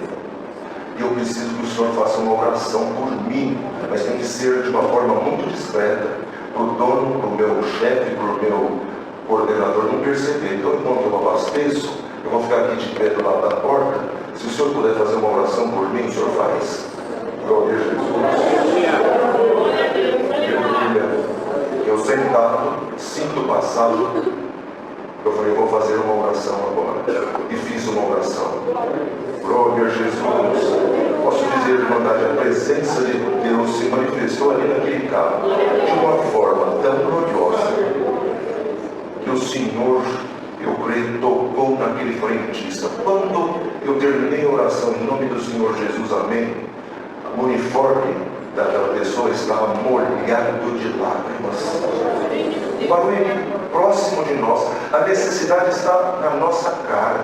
e eu preciso que o senhor faça uma oração por mim, mas tem que ser de uma forma muito discreta, para o dono, para o meu chefe, para o meu coordenador não perceber. Então, enquanto eu abasteço, eu vou ficar aqui de pé do lado da porta. Se o senhor puder fazer uma oração por mim, o senhor faz. Glória a Jesus. Eu sentado, sinto passado Eu falei, eu vou fazer uma oração agora. E fiz uma oração. Glória a Jesus. Posso dizer, irmandade, a presença de Deus se manifestou ali naquele carro de uma forma tão gloriosa que o Senhor, eu creio, tocou naquele frentista. Quando eu terminei a oração em nome do Senhor Jesus, amém, o uniforme daquela pessoa estava molhado de lágrimas. O barulho próximo de nós. A necessidade está na nossa cara.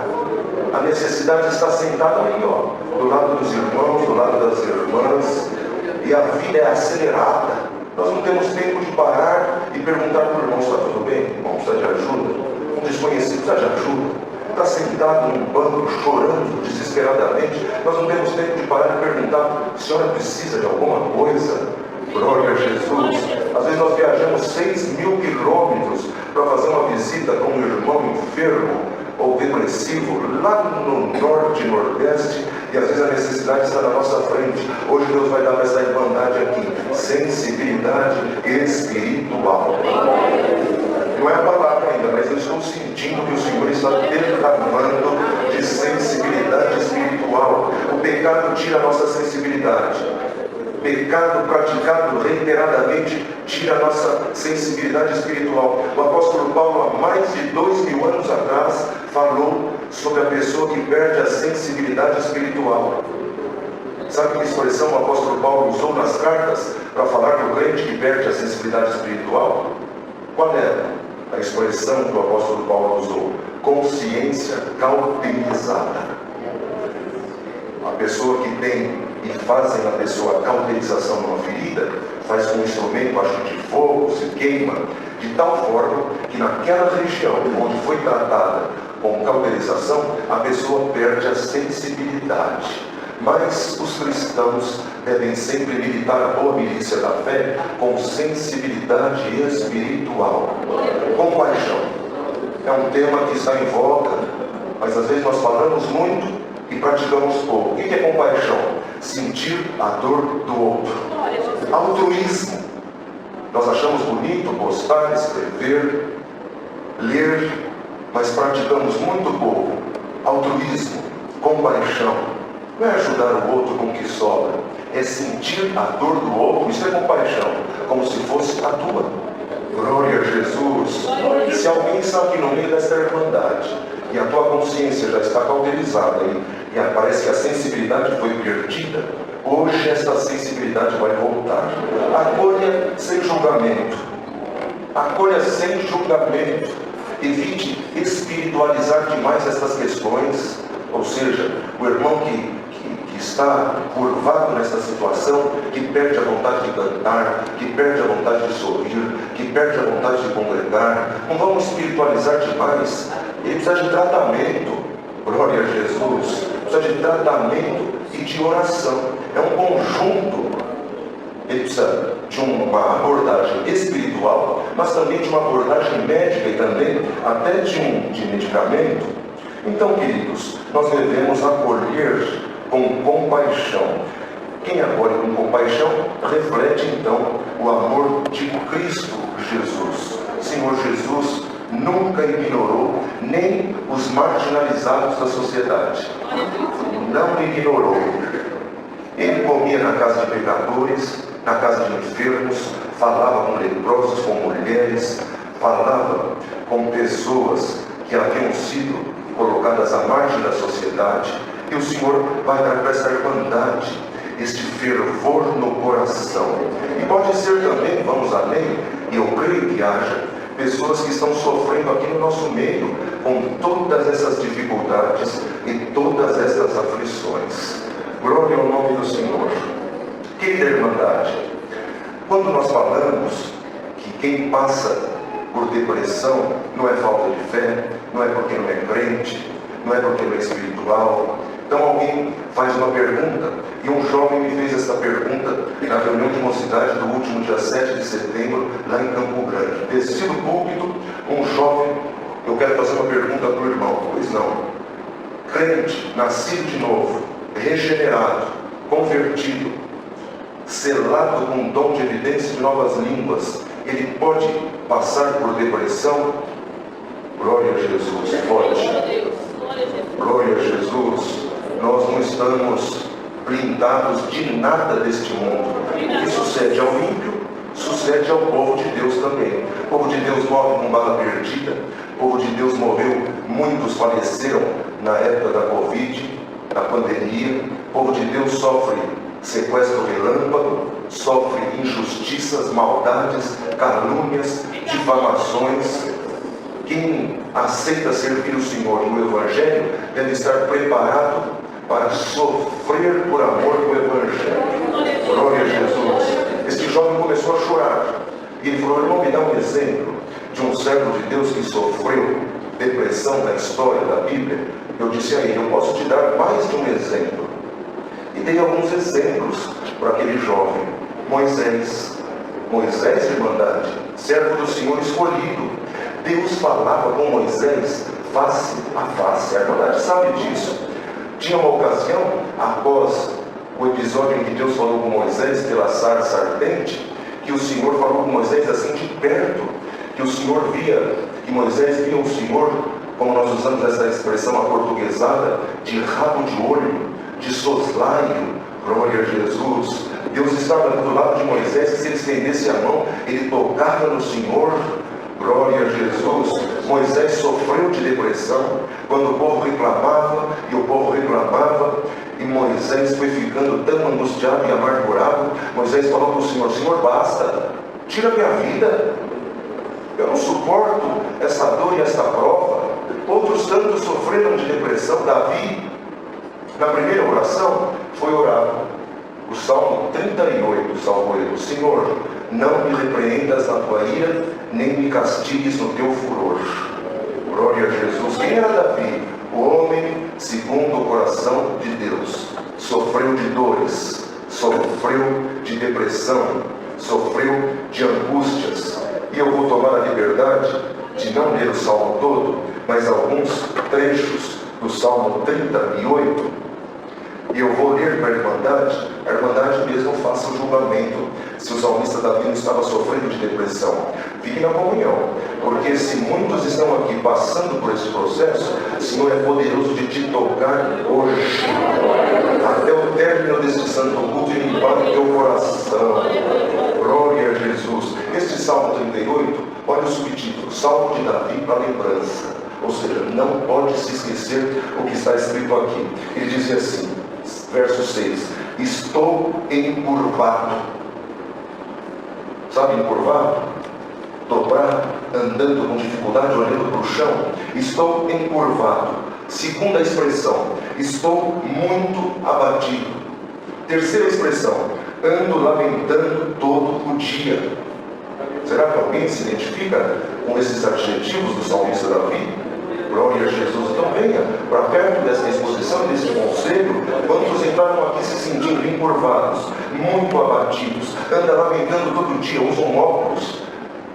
A necessidade está sentada ali, ó, do lado dos irmãos, do lado das irmãs. E a vida é acelerada. Nós não temos tempo de parar e perguntar para o irmão: está tudo bem? Irmão, precisa de ajuda? Um desconhecido precisa de ajuda? Está sentado num banco chorando desesperadamente. Nós não temos tempo de parar e perguntar: a senhora precisa de alguma coisa? Glória a Jesus. Às vezes nós viajamos 6.000 quilômetros para fazer uma visita com um irmão enfermo ou depressivo lá no norte e nordeste, e às vezes a necessidade está na nossa frente. Hoje Deus vai dar para essa irmandade aqui sensibilidade espiritual. Não é a palavra ainda, mas eu estou sentindo que o Senhor está derramando de sensibilidade espiritual. O pecado tira a nossa sensibilidade. Pecado praticado reiteradamente tira a nossa sensibilidade espiritual. O apóstolo Paulo, há mais de 2000 anos atrás, falou sobre a pessoa que perde a sensibilidade espiritual. Sabe que expressão o apóstolo Paulo usou nas cartas para falar do crente que perde a sensibilidade espiritual? Qual é a expressão que o apóstolo Paulo usou? Consciência cauterizada. A pessoa que tem e fazem a pessoa a cauterização numa ferida, faz com um instrumento a chute de fogo, se queima, de tal forma que naquela região onde foi tratada com cauterização, a pessoa perde a sensibilidade. Mas os cristãos devem sempre militar a boa milícia da fé com sensibilidade espiritual. Compaixão é um tema que está em voga, mas às vezes nós falamos muito e praticamos pouco. O que é compaixão? Sentir a dor do outro. Altruísmo. Nós achamos bonito postar, escrever, ler, mas praticamos muito pouco. Altruísmo, compaixão. Não é ajudar o outro com o que sobra, é sentir a dor do outro. Isso é compaixão, como se fosse a tua. Glória a Jesus. Se alguém está aqui no meio desta irmandade e a tua consciência já está cauterizada e parece que a sensibilidade foi perdida, hoje esta sensibilidade vai voltar. Acolha sem julgamento. Acolha sem julgamento. Evite espiritualizar demais estas questões. Ou seja, o irmão que está curvado nessa situação, que perde a vontade de cantar, que perde a vontade de sorrir, que perde a vontade de congregar. Não vamos espiritualizar demais. Ele precisa de tratamento. Glória a Jesus. Precisa de tratamento e de oração. É um conjunto. Ele precisa de uma abordagem espiritual, mas também de uma abordagem médica e também até de medicamento. Então, queridos, nós devemos acolher com compaixão. Quem acolhe com compaixão reflete então o amor de Cristo Jesus. Senhor Jesus nunca ignorou nem os marginalizados da sociedade. Não ignorou. Ele comia na casa de pecadores, na casa de enfermos, falava com leprosos, com mulheres, falava com pessoas que haviam sido colocadas à margem da sociedade. E o Senhor vai dar para essa irmandade este fervor no coração. E pode ser também, vamos além, e eu creio que haja pessoas que estão sofrendo aqui no nosso meio com todas essas dificuldades e todas essas aflições. Glória ao nome do Senhor. Querida irmandade, quando nós falamos que quem passa por depressão não é falta de fé, não é porque não é crente, não é porque não é espiritual. Então alguém faz uma pergunta, e um jovem me fez essa pergunta na reunião de mocidade do último dia 7 de setembro, lá em Campo Grande. Desci do púlpito, um jovem: eu quero fazer uma pergunta para o irmão. Pois não. Crente, nascido de novo, regenerado, convertido, selado com um dom de evidência de novas línguas, ele pode passar por depressão? Glória a Jesus. Pode. Glória a Jesus. Nós não estamos blindados de nada deste mundo. O que sucede ao ímpio, sucede ao povo de Deus também. O povo de Deus morre com bala perdida. O povo de Deus morreu, muitos faleceram na época da Covid, na pandemia. O povo de Deus sofre sequestro relâmpago, sofre injustiças, maldades, calúnias, difamações. Quem aceita servir o Senhor no Evangelho deve estar preparado para sofrer por amor do Evangelho. Glória a Jesus. Este jovem começou a chorar e ele falou: irmão, me dá um exemplo de um servo de Deus que sofreu depressão na história da Bíblia. Eu disse a ele: eu posso te dar mais de um exemplo. E dei alguns exemplos para aquele jovem. Moisés, Irmandade, servo do Senhor escolhido. Deus falava com Moisés face a face. A Irmandade sabe disso. Tinha uma ocasião, após o episódio em que Deus falou com Moisés pela sarça ardente, que o Senhor falou com Moisés assim de perto, que o Senhor via, que Moisés via o Senhor, como nós usamos essa expressão aportuguesada, de rabo de olho, de soslaio. Glória a Jesus. Deus estava do lado de Moisés, que se ele estendesse a mão, ele tocava no Senhor. Glória a Jesus. Moisés sofreu de depressão quando o povo reclamava e Moisés foi ficando tão angustiado e amargurado. Moisés falou para o Senhor: Senhor, basta, tira minha vida, eu não suporto essa dor e essa prova. Outros tantos sofreram de depressão. Davi, na primeira oração, foi orar o Salmo 38, salvo ele: Senhor, não me repreendas na tua ira, nem me castigues no teu furor. Glória a Jesus. Quem era Davi? O homem segundo o coração de Deus. Sofreu de dores, sofreu de depressão, sofreu de angústias. E eu vou tomar a liberdade de não ler o Salmo todo, mas alguns trechos do Salmo 38. E eu vou ler para a Irmandade mesmo faça o julgamento se o salmista Davi não estava sofrendo de depressão. Fique na comunhão, porque se muitos estão aqui passando por esse processo, o Senhor é poderoso de te tocar hoje, até o término deste santo culto, e limpar o teu coração. Glória a Jesus. Este Salmo 38, olha o subtítulo: Salmo de Davi para lembrança. Ou seja, não pode se esquecer o que está escrito aqui. Ele dizia assim, verso 6: estou encurvado. Sabe encurvado? Dobrado, andando com dificuldade, olhando para o chão. Estou encurvado. Segunda expressão: estou muito abatido. Terceira expressão: ando lamentando todo o dia. Será que alguém se identifica com esses adjetivos do salmista Davi? Glória a Jesus. Então venha para perto dessa exposição e desse conselho. Quantos entraram aqui se sentindo encurvados, muito abatidos, anda lamentando todo dia, usam óculos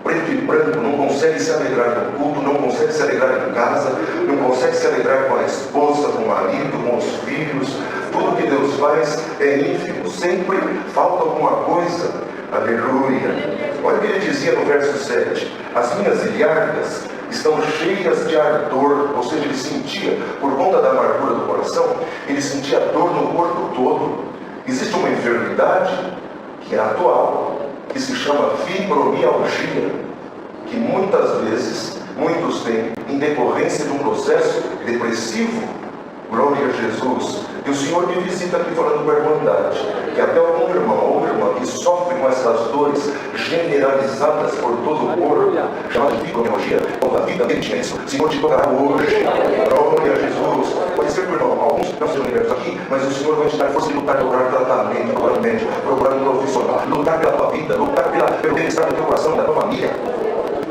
preto e branco, não consegue se alegrar no culto, não consegue se alegrar em casa, não consegue se alegrar com a esposa, com o marido, com os filhos. Tudo que Deus faz é ínfimo, sempre falta alguma coisa. Aleluia. Olha o que ele dizia no verso 7: as minhas ilhargas estão cheias de ardor. Ou seja, ele sentia, por conta da amargura do coração, ele sentia dor no corpo todo. Existe uma enfermidade que é atual, que se chama fibromialgia, que muitas vezes muitos têm em decorrência de um processo depressivo. Glória a Jesus. E o Senhor me visita aqui falando com a Irmandade, que até algum irmão ou irmã que sofre com essas dores generalizadas por todo o corpo, chamada de fibromialgia, ou da vida dele tinha isso, o Senhor te tocará hoje. Glória a Jesus. Pode ser, irmão, alguns não serão libertos aqui, mas o Senhor vai te dar força de lutar, procurar tratamento, procurar um médico, procurar um profissional, lutar pela tua vida, lutar pelo bem-estar do teu coração, da tua família.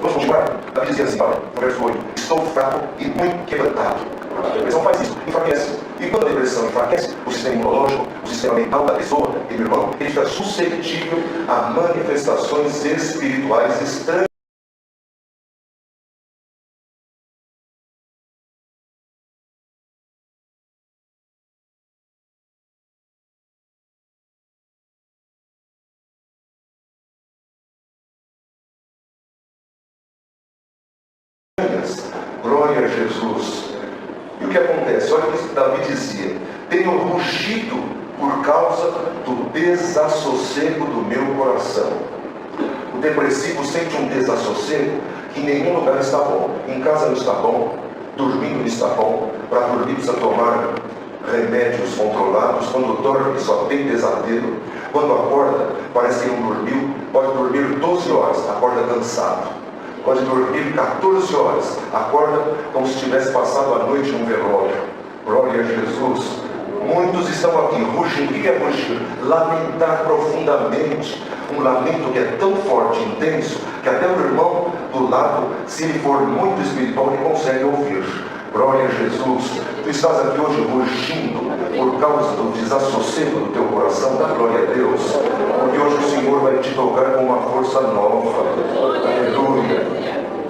Vamos continuar? Davi dizia assim, olha, no verso 8: estou fraco e muito quebrantado. A depressão faz isso, enfraquece. E quando a depressão enfraquece o sistema imunológico, o sistema mental da pessoa, e meu irmão, ele fica suscetível a manifestações espirituais estranhas. Glória a Jesus. E o que acontece? Olha o que Davi dizia: tenho rugido por causa do desassossego do meu coração. O depressivo sente um desassossego que em nenhum lugar está bom. Em casa não está bom, dormindo não está bom. Para dormir precisa tomar remédios controlados. Quando dorme só tem pesadelo. Quando acorda parece que não dormiu. Pode dormir 12 horas, acorda cansado. Pode dormir 14 horas, acorda como se tivesse passado a noite num velório. Glória a Jesus. Muitos estão aqui, rugir. O que é rugir? Lamentar profundamente. Um lamento que é tão forte, intenso, que até o irmão do lado, se ele for muito espiritual, ele consegue ouvir. Glória a Jesus. Tu estás aqui hoje rugindo por causa do desassossego do teu coração. Dá glória a Deus, porque hoje o Senhor vai te tocar com uma força nova. Aleluia.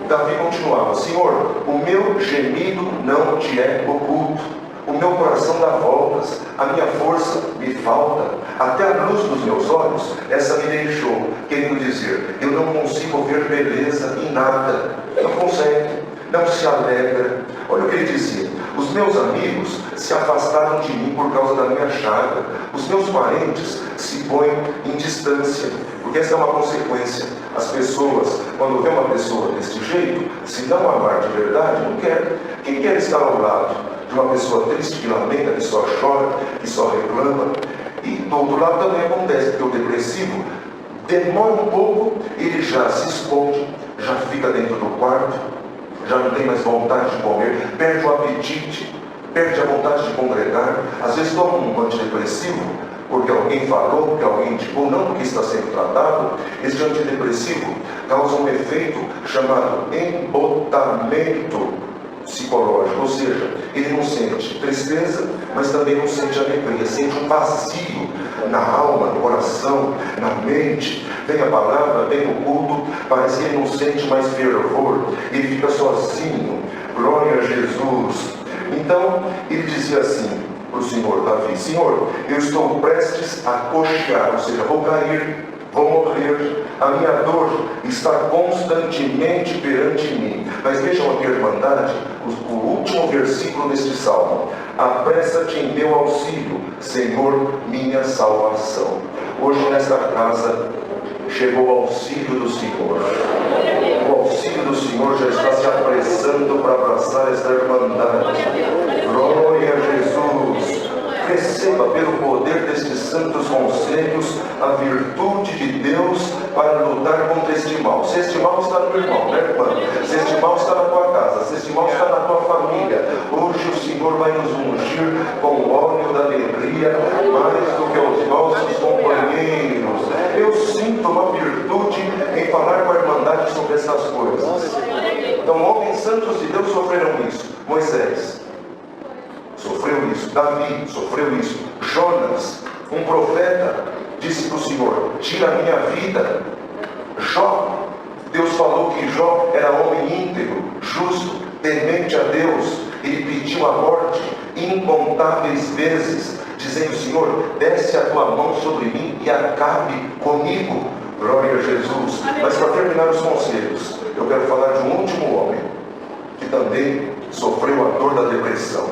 Davi continuava: Senhor, o meu gemido não te é oculto. O meu coração dá voltas, a minha força me falta, até a luz dos meus olhos, essa me deixou, querendo dizer, eu não consigo ver beleza em nada. Não consegue, não se alegra. Olha o que ele dizia: os meus amigos se afastaram de mim por causa da minha chaga, os meus parentes se põem em distância, porque essa é uma consequência. As pessoas, quando vê uma pessoa deste jeito, se não amar de verdade, não quer. Quem quer estar ao lado de uma pessoa triste, que lamenta, que só chora, que só reclama? E do outro lado também acontece que o depressivo demora um pouco, ele já se esconde, já fica dentro do quarto, já não tem mais vontade de comer, perde o apetite, perde a vontade de congregar. Às vezes toma um antidepressivo porque alguém falou, porque alguém indicou, não porque está sendo tratado. Esse antidepressivo causa um efeito chamado embotamento psicológico, ou seja, ele não sente tristeza, mas também não sente alegria, sente um vazio na alma, no coração, na mente. Vem a palavra, vem o culto, parece que ele não sente mais fervor, ele fica sozinho. Glória a Jesus. Então ele dizia assim para o Senhor Davi: Senhor, eu estou prestes a coxear, ou seja, vou cair, vou morrer, a minha dor está constantemente perante mim. Mas vejam aqui a irmandade, o último versículo deste salmo: apressa-te em meu auxílio, Senhor, minha salvação. Hoje nesta casa chegou o auxílio do Senhor. O auxílio do Senhor já está se apressando para abraçar esta irmandade. Glória a Jesus. Receba pelo poder destes santos conselhos a virtude de Deus para lutar contra este mal. Se este mal está no irmão, né, irmã? Se este mal está na tua casa, se este mal está na tua família, hoje o Senhor vai nos ungir com o óleo da alegria mais do que aos nossos companheiros. Eu sinto uma virtude em falar com a irmandade sobre essas coisas. Então, homens santos de Deus sofreram isso. Moisés sofreu isso, Davi sofreu isso, Jonas, um profeta, disse para o Senhor: tira a minha vida. Jó, Deus falou que Jó era homem íntegro, justo, temente a Deus. Ele pediu a morte incontáveis vezes, dizendo: Senhor, desce a tua mão sobre mim e acabe comigo. Glória a Jesus. Mas para terminar os conselhos, eu quero falar de um último homem que também sofreu a dor da depressão.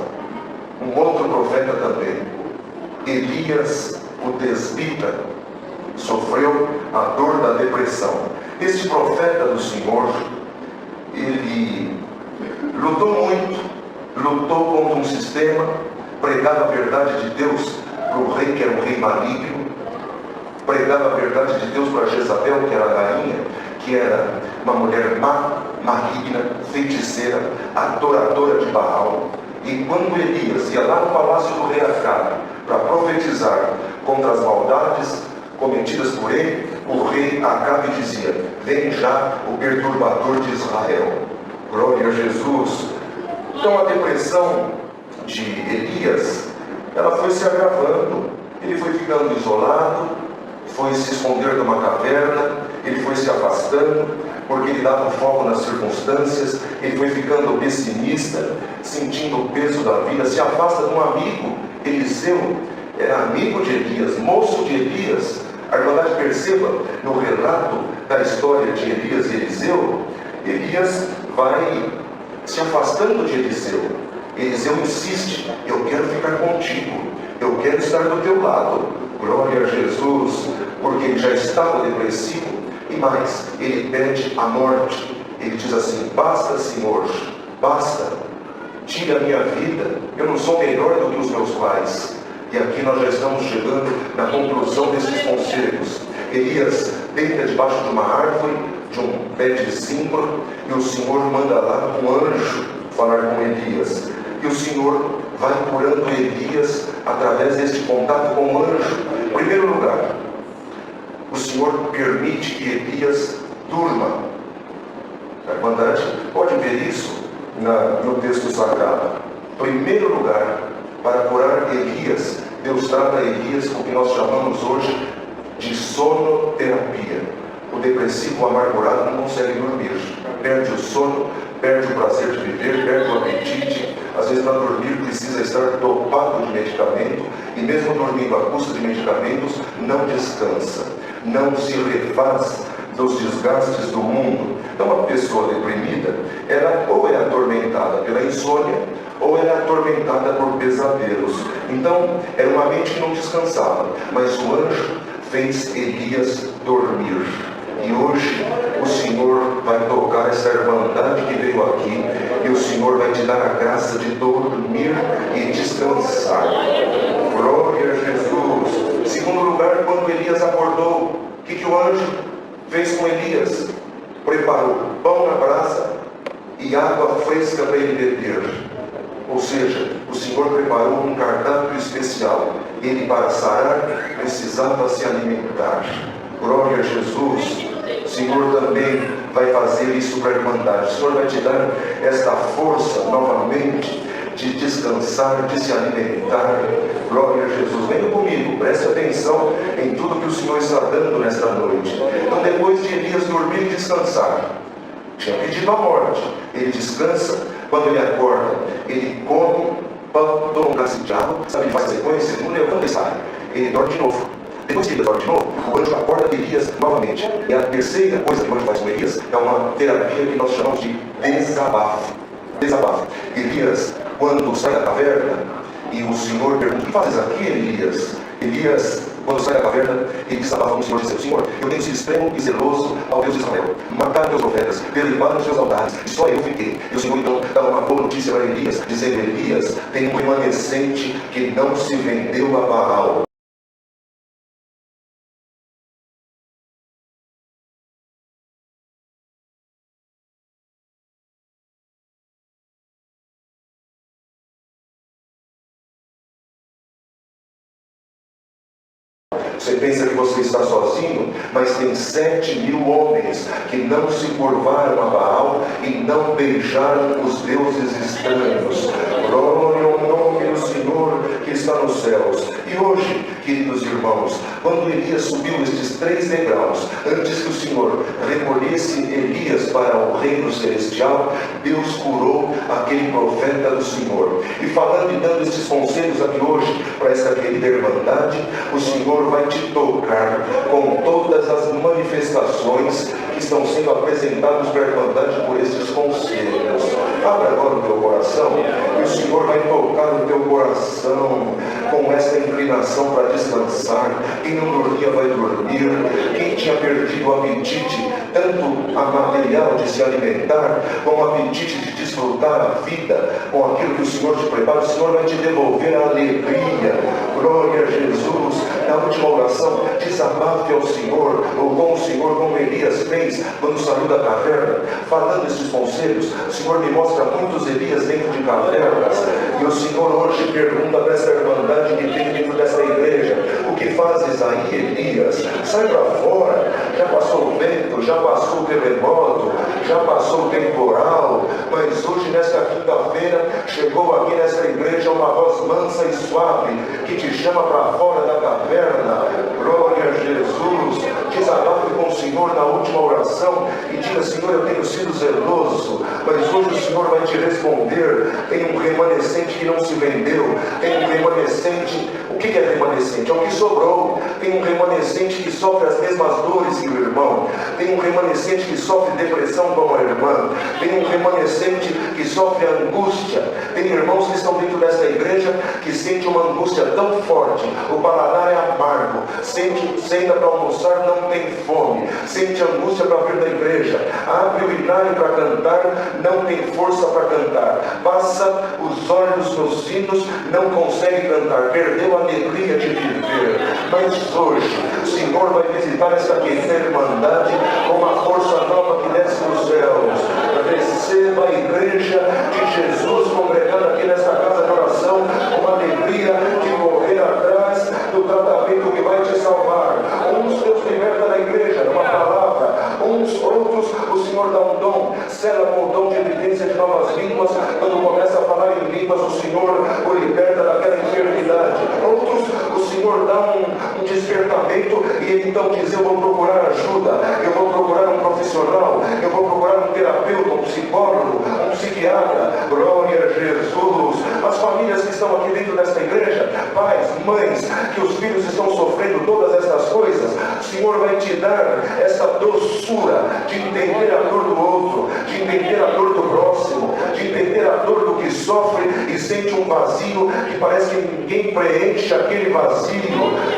Um outro profeta também, Elias, o tesbita, sofreu a dor da depressão. Este profeta do Senhor, ele lutou muito, lutou contra um sistema, pregava a verdade de Deus para o rei, que era um rei maligno, pregava a verdade de Deus para Jezabel, que era a rainha, que era uma mulher má, maligna, feiticeira, adoradora de Baal. E quando Elias ia lá no palácio do rei Acabe para profetizar contra as maldades cometidas por ele, o rei Acabe dizia: vem já o perturbador de Israel. Glória a Jesus. Então a depressão de Elias, ela foi se agravando. Ele foi ficando isolado, foi se esconder numa caverna, ele foi se afastando, porque ele dava foco nas circunstâncias, ele foi ficando pessimista, sentindo o peso da vida, se afasta de um amigo. Eliseu era amigo de Elias, moço de Elias. A irmandade, perceba, no relato da história de Elias e Eliseu, Elias vai se afastando de Eliseu. Eliseu insiste: eu quero ficar contigo, eu quero estar do teu lado. Glória a Jesus, porque ele já estava depressivo. E mais, ele pede a morte. Ele diz assim: basta, Senhor, basta, tira a minha vida, eu não sou melhor do que os meus pais. E aqui nós já estamos chegando na conclusão desses conselhos. Elias deita debaixo de uma árvore, de um pé de símbolo, e o Senhor manda lá um anjo falar com Elias. E o Senhor vai curando Elias através deste contato com o anjo. Em primeiro lugar, o Senhor permite que Elias durma. A Irmandade pode ver isso no texto sagrado. Em primeiro lugar, para curar Elias, Deus trata Elias com o que nós chamamos hoje de sonoterapia. O depressivo, o amargurado, não consegue dormir. Perde o sono, perde o prazer de viver, perde o apetite. Às vezes, para dormir, precisa estar dopado de medicamento. E mesmo dormindo à custa de medicamentos, não descansa. Não se refaz dos desgastes do mundo. Então, uma pessoa deprimida, ela ou é atormentada pela insônia, ou ela é atormentada por pesadelos. Então, era uma mente que não descansava, mas o anjo fez Elias dormir. E hoje o Senhor vai tocar essa irmandade que veio aqui, e o Senhor vai te dar a graça de dormir e descansar. Glória a Jesus. Segundo lugar, quando Elias acordou, o que o anjo fez com Elias? Preparou pão na brasa e água fresca para ele beber. Ou seja, o Senhor preparou um cardápio especial. Ele, para sarar, precisava se alimentar. Glória a Jesus. O Senhor também vai fazer isso para a Irmandade. O Senhor vai te dar esta força novamente de descansar, de se alimentar. Glória a Jesus. Venha comigo, preste atenção em tudo que o Senhor está dando nesta noite. Então, depois de Elias dormir e descansar, tinha pedido a morte, ele descansa. Quando ele acorda, ele come pão, toma um braço de água, sabe, ele faz a sequência, não levanta e sai. Ele dorme de novo. Depois que ele dorme de novo, o anjo acorda Elias novamente. E a terceira coisa que o anjo faz com Elias é uma terapia que nós chamamos de desabafo. Desabafo. Elias, quando sai da caverna, e o Senhor pergunta: o que fazes aqui, Elias? Elias, quando sai da caverna, ele desabafa com o Senhor, dizendo: Senhor, eu tenho sido extremo e zeloso ao Deus de Israel. Mataram meus profetas, derribaram os seus altares, e só eu fiquei. E o Senhor então dava uma boa notícia para Elias, dizendo: Elias tem um remanescente que não se vendeu a Baal. Você pensa que você está sozinho, mas tem 7.000 homens que não se curvaram a Baal e não beijaram os deuses estranhos. Glória ao nome do Senhor que está nos céus. E hoje, queridos irmãos, quando Elias subiu estes 3 degraus, antes que o Senhor recolhesse Elias para o reino celestial, Deus curou aquele profeta do Senhor. E falando e dando estes conselhos aqui hoje, para essa querida irmandade, o Senhor vai te tocar com todas as manifestações que estão sendo apresentadas para a irmandade por estes conselhos. Abra agora o teu coração, e o Senhor vai tocar o teu coração com essa inclinação para descansar. Quem não dormia vai dormir. Quem tinha perdido o apetite, tanto a material de se alimentar, como o apetite de desfrutar a vida com aquilo que o Senhor te prepara, o Senhor vai te devolver a alegria. Glória a Jesus. Na última oração, desabafe ao Senhor, ou com o Senhor, como Elias fez quando saiu da caverna. Falando esses conselhos, o Senhor me mostra muitos Elias dentro de cavernas, e o Senhor hoje pergunta para essa irmandade que tem dentro dessa igreja: o que fazes aí, Elias? Sai para fora. Já passou o vento, já passou o terremoto, já passou o temporal, mas hoje, nesta quinta-feira, chegou aqui nessa igreja uma voz mansa e suave que te chama para fora da caverna. Glória a Jesus. desabafe com o Senhor na última oração e diga: Senhor, eu tenho sido zeloso, mas hoje o Senhor vai te responder. Tem um remanescente que não se vendeu, tem um remanescente. O que é remanescente? É o que sobrou. Tem um remanescente que sofre as mesmas dores que o irmão. Tem um remanescente que sofre depressão como a irmã. Tem um remanescente que sofre angústia. Tem irmãos que estão dentro desta igreja que sentem uma angústia tão forte. O paladar é amargo. Senta para almoçar, não tem fome. Sente angústia para vir da igreja. Abre o hinário para cantar, não tem força para cantar. Passa os olhos nos sinos, não consegue cantar. Perdeu a alegria de viver. Mas hoje o Senhor vai visitar essa querida irmandade com uma força nova que desce dos céus. Receba a igreja de Jesus congregada aqui nesta casa de oração, uma alegria de correr atrás do tratamento que vai te salvar. Uns Deus liberta da igreja, numa palavra, outros o Senhor dá um dom, sela com o dom de evidência de novas línguas. Quando começa a falar em línguas, o Senhor o liberta daquela enfermidade. Outros o Senhor dá um despertamento e ele então diz: eu vou procurar ajuda, eu vou procurar um profissional, eu vou procurar um terapeuta, um psicólogo, um psiquiatra. Glória a Jesus. As famílias que estão aqui dentro desta igreja, pais, mães, que os filhos estão sofrendo todas estas coisas, o Senhor vai te dar essa doçura de entender a dor do outro, de entender a dor do próximo, de entender a dor do que sofre e sente um vazio que parece que ninguém preenche aquele vazio.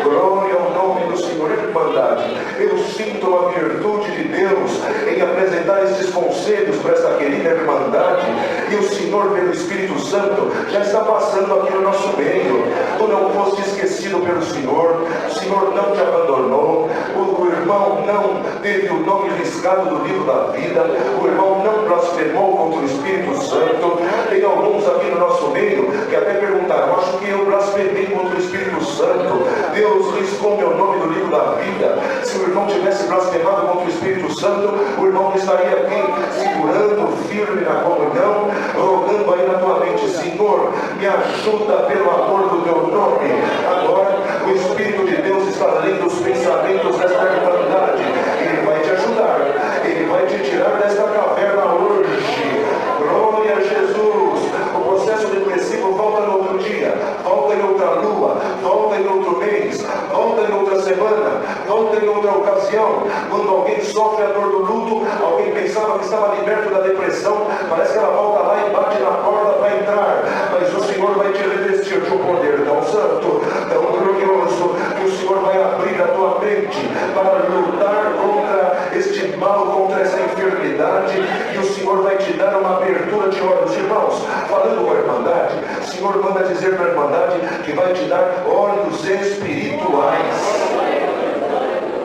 Glória ao nome do Senhor. Irmandade, eu sinto a virtude de Deus em apresentar estes conselhos para esta querida irmandade, e o Senhor, pelo Espírito Santo, já está passando aqui no nosso meio. Tu não foste esquecido pelo Senhor, o Senhor não te abandonou, o irmão não teve o nome riscado do livro da vida, o irmão não blasfemou contra o Espírito Santo. Tem alguns aqui no nosso meio que até perguntaram: acho que eu blasfemei contra o Espírito Santo, Deus riscou meu nome do livro da vida. Se o irmão tivesse blasfemado contra o Espírito Santo, o irmão estaria aqui segurando firme na comunhão, rogando aí na tua mente: Senhor, me ajuda pelo amor do teu nome. Agora o Espírito de Deus está lendo os pensamentos desta irmandade. Ele vai te ajudar, ele vai te tirar desta caverna hoje. Glória a Jesus. O processo depressivo volta no outro dia, volta em outra lua, volta em outro mês, volta em outra semana, volta em outra ocasião. Quando alguém sofre a dor do luto, alguém pensava que estava liberto da depressão, parece que ela volta lá e bate na porta para entrar. Mas o Senhor vai te revestir de um poder tão santo, tão glorioso, que o Senhor vai abrir a tua mente para lutar contra este mal, contra essa enfermidade, e o Senhor vai te dar uma abertura de olhos. Irmãos, falando com a irmandade, o Senhor manda dizer para a irmandade que vai te dar olhos espirituais,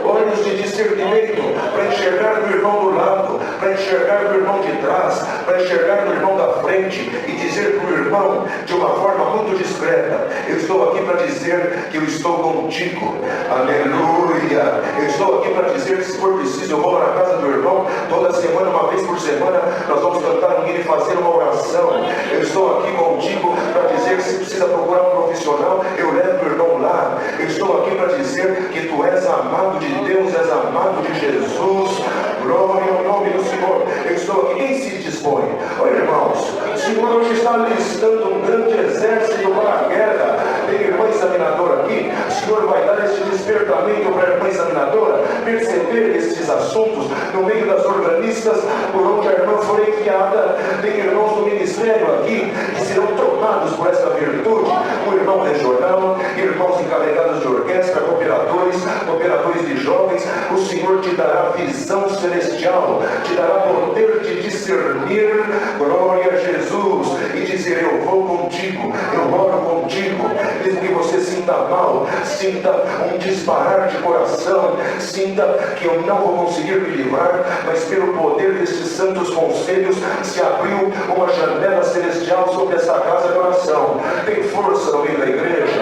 olhos de discernimento, para enxergar do irmão do lado, para enxergar do irmão de trás, para enxergar do irmão da frente e dizer para o irmão de uma forma muito discreta: eu estou aqui para dizer que eu estou contigo. Aleluia. Eu estou aqui para dizer que, se for preciso, eu vou na casa do irmão toda semana, uma vez por semana, nós vamos cantar um hino e fazer uma oração. Eu estou aqui contigo para dizer que, se precisa procurar um profissional, eu levo o irmão lá. Eu estou aqui para dizer que tu és amado de Deus, és amado de Jesus. Glória ao nome do Senhor. Eu estou aqui. Quem se dispõe? Olha, irmãos, o Senhor hoje está listando um grande exército para a guerra. Tem irmã examinadora aqui. O Senhor vai dar este despertamento para a irmã examinadora perceber estes assuntos no meio das organistas por onde a irmã foi enviada. Tem irmãos do ministério aqui que serão tomados por esta virtude. O irmão regional, irmãos encarregados de orquestra, operadores de jovens. O Senhor te dará visão celestial, te dará poder de discernir. Glória a Jesus. E dizer: eu vou contigo, eu oro contigo. Mesmo que você sinta mal, sinta um disparar de coração, sinta que eu não vou conseguir me livrar, mas pelo poder desses santos conselhos se abriu uma janela celestial sobre essa casa de oração. Tem força no meio da igreja,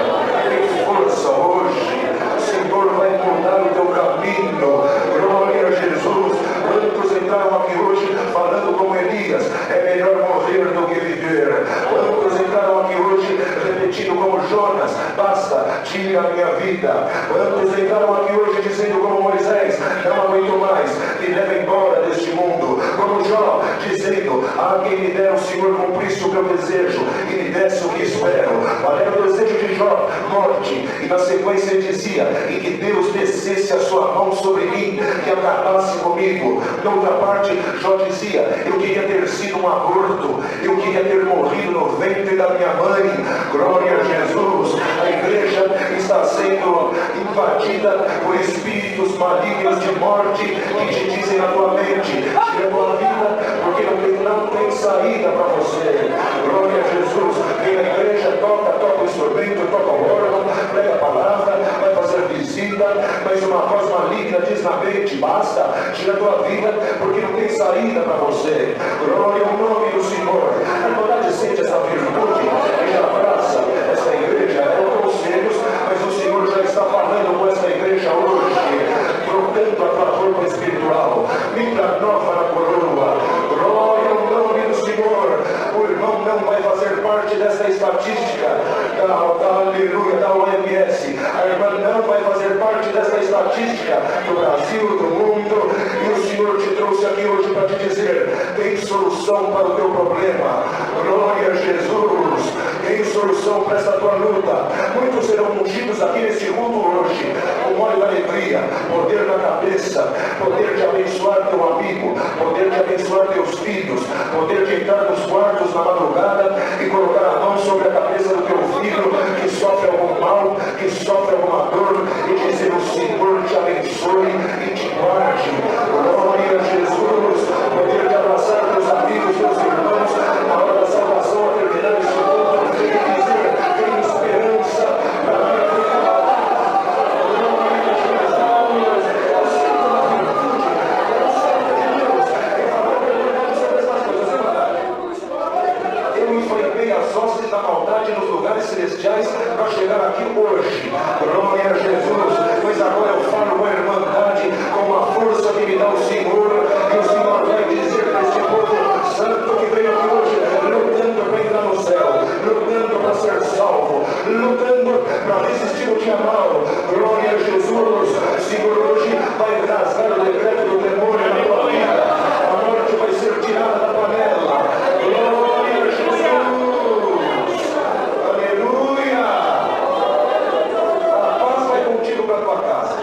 tem força hoje. O Senhor vai mudar o teu caminho. Glória a Jesus. Quantos entraram aqui hoje falando como Elias: é melhor morrer do que viver. Quantos entraram aqui hoje repetindo como Jonas: basta, tira a minha vida. Quantos entraram aqui hoje dizendo como Moisés: não aguento mais, me leva embora deste mundo. Como Jó, dizendo, quem me der o Senhor cumprisse o meu desejo e me desse o que espero. Qual era o desejo de Jó? Morte. E na sequência ele dizia, e que Deus descesse a sua mão sobre mim, que acabasse comigo. Na outra parte, Jó dizia, eu queria ter sido um aborto, eu queria ter morrido no ventre da minha mãe. Glória a Jesus. A igreja está sendo invadida por espíritos malignos de morte que te dizem na tua mente, tira a tua vida, porque não tem saída para você. Glória a Jesus. Vem na igreja, toca o instrumento, toca o órgão, prega a palavra, vai fazer visita, mas uma voz maligna diz na mente, basta, tira a tua vida, porque não tem saída para você. Glória ao nome do Senhor. A irmandade sente essa virtude e abraça essa igreja. É conselhos, mas o Senhor já está falando com essa igreja hoje, trocando a tua roupa espiritual, linda nova na coroa. Glória ao nome do Senhor. O irmão não vai fazer parte dessa estatística aleluia, da OMS. A irmã não vai fazer parte dessa estatística do Brasil, do mundo. E o Senhor te trouxe aqui hoje para te dizer, tem solução para o teu problema. Glória a Jesus. Tem solução para essa tua luta. Muitos serão ungidos aqui nesse culto hoje, com óleo da alegria, poder na cabeça, poder de abençoar teu amigo, poder de abençoar teus filhos, poder de entrar nos quartos na madrugada e colocar a mão sobre a cabeça do teu filho que sofre algum mal, que sofre alguma dor, e dizer, o Senhor te abençoe e te guarde. Glória a Jesus. Poder de abraçar teus amigos, teus irmãos, na hora da salvação, a terminar esse mundo, e dizer, tem esperança para a minha vida. Eu enfrentei as hostes da maldade nos lugares celestiais para chegar aqui hoje. Glória a Jesus. Pois agora eu falo com a irmandade, com a força que me dá o Senhor, e o Senhor vai dizer para este povo santo que veio aqui hoje, lutando para entrar no céu, lutando para ser salvo, lutando para resistir o dia mal. Glória a Jesus. O Senhor hoje vai rasgar o decreto do demônio na tua vida. A morte vai ser tirada da panela. Glória a Jesus. Aleluia. A paz vai contigo para a tua casa.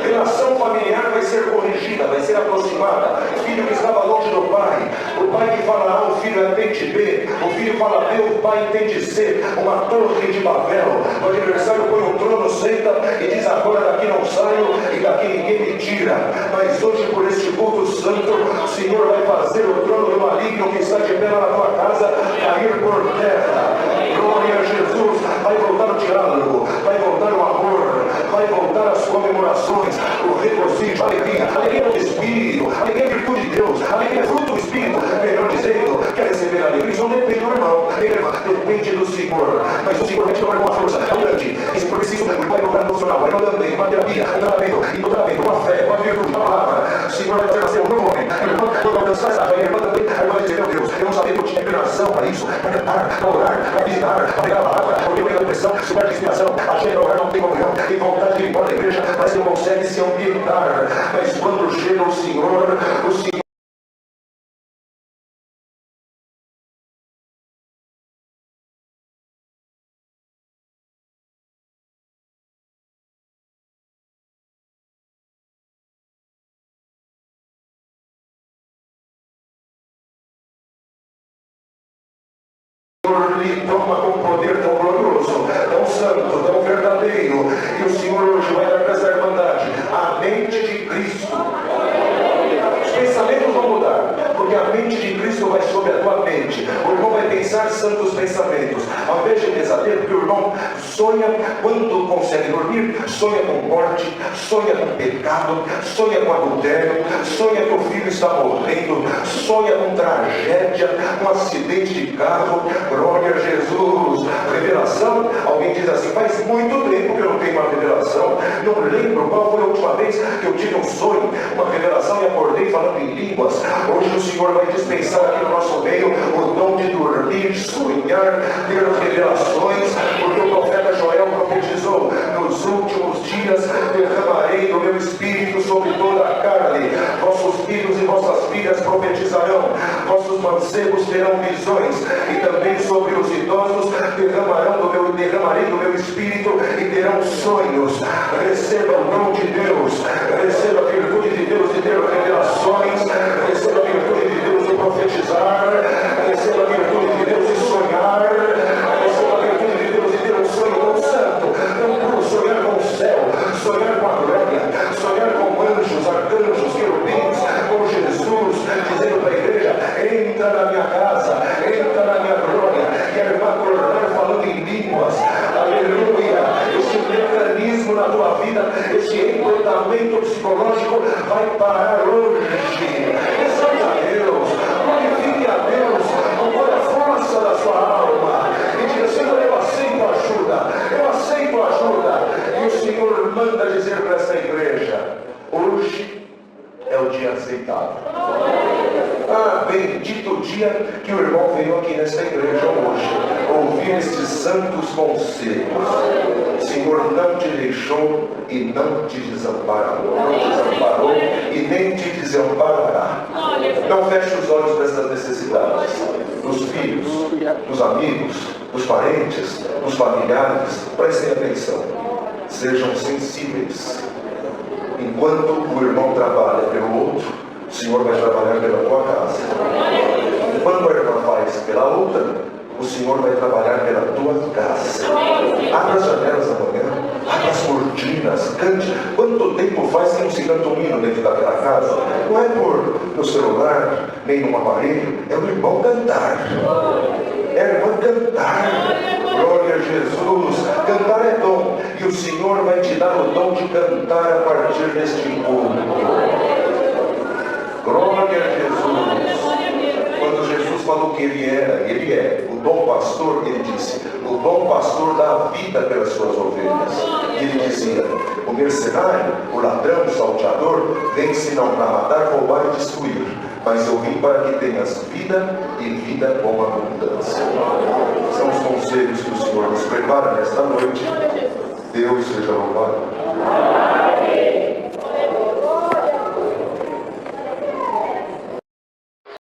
Relação familiar vai ser corrigida, vai ser aproximada. O filho que estava longe do pai, o pai que fala A, o filho entende B, o filho fala B, o pai entende C. Uma torre de Babel. O adversário põe um trono, senta e diz, agora daqui não saio e daqui ninguém me tira. Mas hoje, por este culto santo, o Senhor vai fazer o trono do maligno que está de pé lá na tua casa cair por terra. Glória a Jesus. Vai voltar o diálogo, vai voltar o amor, vai voltar as comemorações, o regozijo, a alegria do Espírito, a alegria é virtude de Deus, a alegria é fruto do Espírito. Melhor dizendo, quer receber a alegria, isso não depende do irmão, depende do Senhor. Mas o Senhor vai te tomar com a força abundante. Isso por preciso, vai voltar emocional, vai mandando bem, uma terapia, um tratamento, e no tratamento, com a fé, com a virtude, com a palavra. O Senhor vai fazer nascer um novo homem. A irmã, quando alcançar essa fé, a irmã também, a irmã vai dizer, meu Deus, eu não sabia que eu tinha inclinação para isso, para cantar, para orar, para visitar, para pegar a palavra, porque eu tenho a depressão, se perde inspiração, achei que orar não tem comunhão, tem vontade de ir embora da igreja, mas não consegue se ambientar. Mas quando chega o Senhor, lhe toma com poder tão glorioso, tão santo, tão verdadeiro. E o Senhor hoje vai dar para essa irmandade a mente de Cristo. Os pensamentos vão mudar, porque a mente de Cristo vai sobre a tua mente. O irmão vai pensar santos pensamentos, ao invés de pesadelo, porque o irmão sonha quando consegue dormir, sonha com morte, sonha com pecado, sonha com adultério, sonha que o filho está morrendo, sonha com tragédia, com acidente de carro. Glória a Jesus. Revelação, alguém diz assim, faz muito tempo que eu não tenho uma revelação, não lembro qual foi a última vez que eu tive um sonho, uma revelação e acordei falando em línguas. Hoje o Senhor vai dispensar aqui no nosso meio o dom de dormir, sonhar, ter revelações, porque o profeta Joel profetizou, nos últimos dias derramarei do meu espírito sobre toda a carne. Vossos filhos e vossas filhas profetizarão, vossos mancebos terão visões, e também sobre os idosos derramarei do meu espírito e terão sonhos. Receba o dom de Deus, receba a virtude de Deus de ter revelações, receba a virtude de Deus de profetizar, receba a virtude de Deus de sonhar, receba a virtude de Deus de ter um sonho com o santo, não sonhar com o céu, sonhar com a glória, sonhar com anjos, arcanjos, querubins, com Jesus, dizendo para a igreja: entra na minha casa, entra na minha glória, quero acordar falando em línguas, aleluia. Esse mecanismo na tua vida, esse encantamento psicológico vai parar hoje. Exalte a Deus, glorifique a Deus com toda a força da sua alma e diga: Senhor, eu aceito ajuda, eu aceito ajuda. E o Senhor manda dizer para essa igreja: hoje é o dia aceitável. Ah, bendito o dia que o irmão veio aqui nesta igreja hoje ouvir estes santos conselhos. O Senhor não te deixou e não te desamparou, não te desamparou e nem te desamparará. Não feche os olhos dessas necessidades, dos filhos, dos amigos, dos parentes, dos familiares. Prestem atenção, sejam sensíveis. Enquanto o irmão trabalha pelo outro, o Senhor vai trabalhar pela tua casa. Enquanto a irmã faz pela outra, o Senhor vai trabalhar pela tua casa. Abra as janelas da manhã, abra as cortinas, cante. Quanto tempo faz que não se canta um hino dentro daquela casa? Não é no celular, nem num aparelho, é o irmão cantar. É a irmã cantar. Glória a Jesus. Cantar é dom, e o Senhor vai te dar o dom de cantar a partir deste encontro. Glória a Jesus. Quando Jesus falou que Ele é o bom pastor, Ele disse: o bom pastor dá a vida pelas suas ovelhas. E Ele dizia: o mercenário, o ladrão, o salteador, vem senão para matar, roubar e destruir. Mas eu vim para que tenhas vida e vida com abundância. São os conselhos que o Senhor nos prepara nesta noite. Deus seja louvado.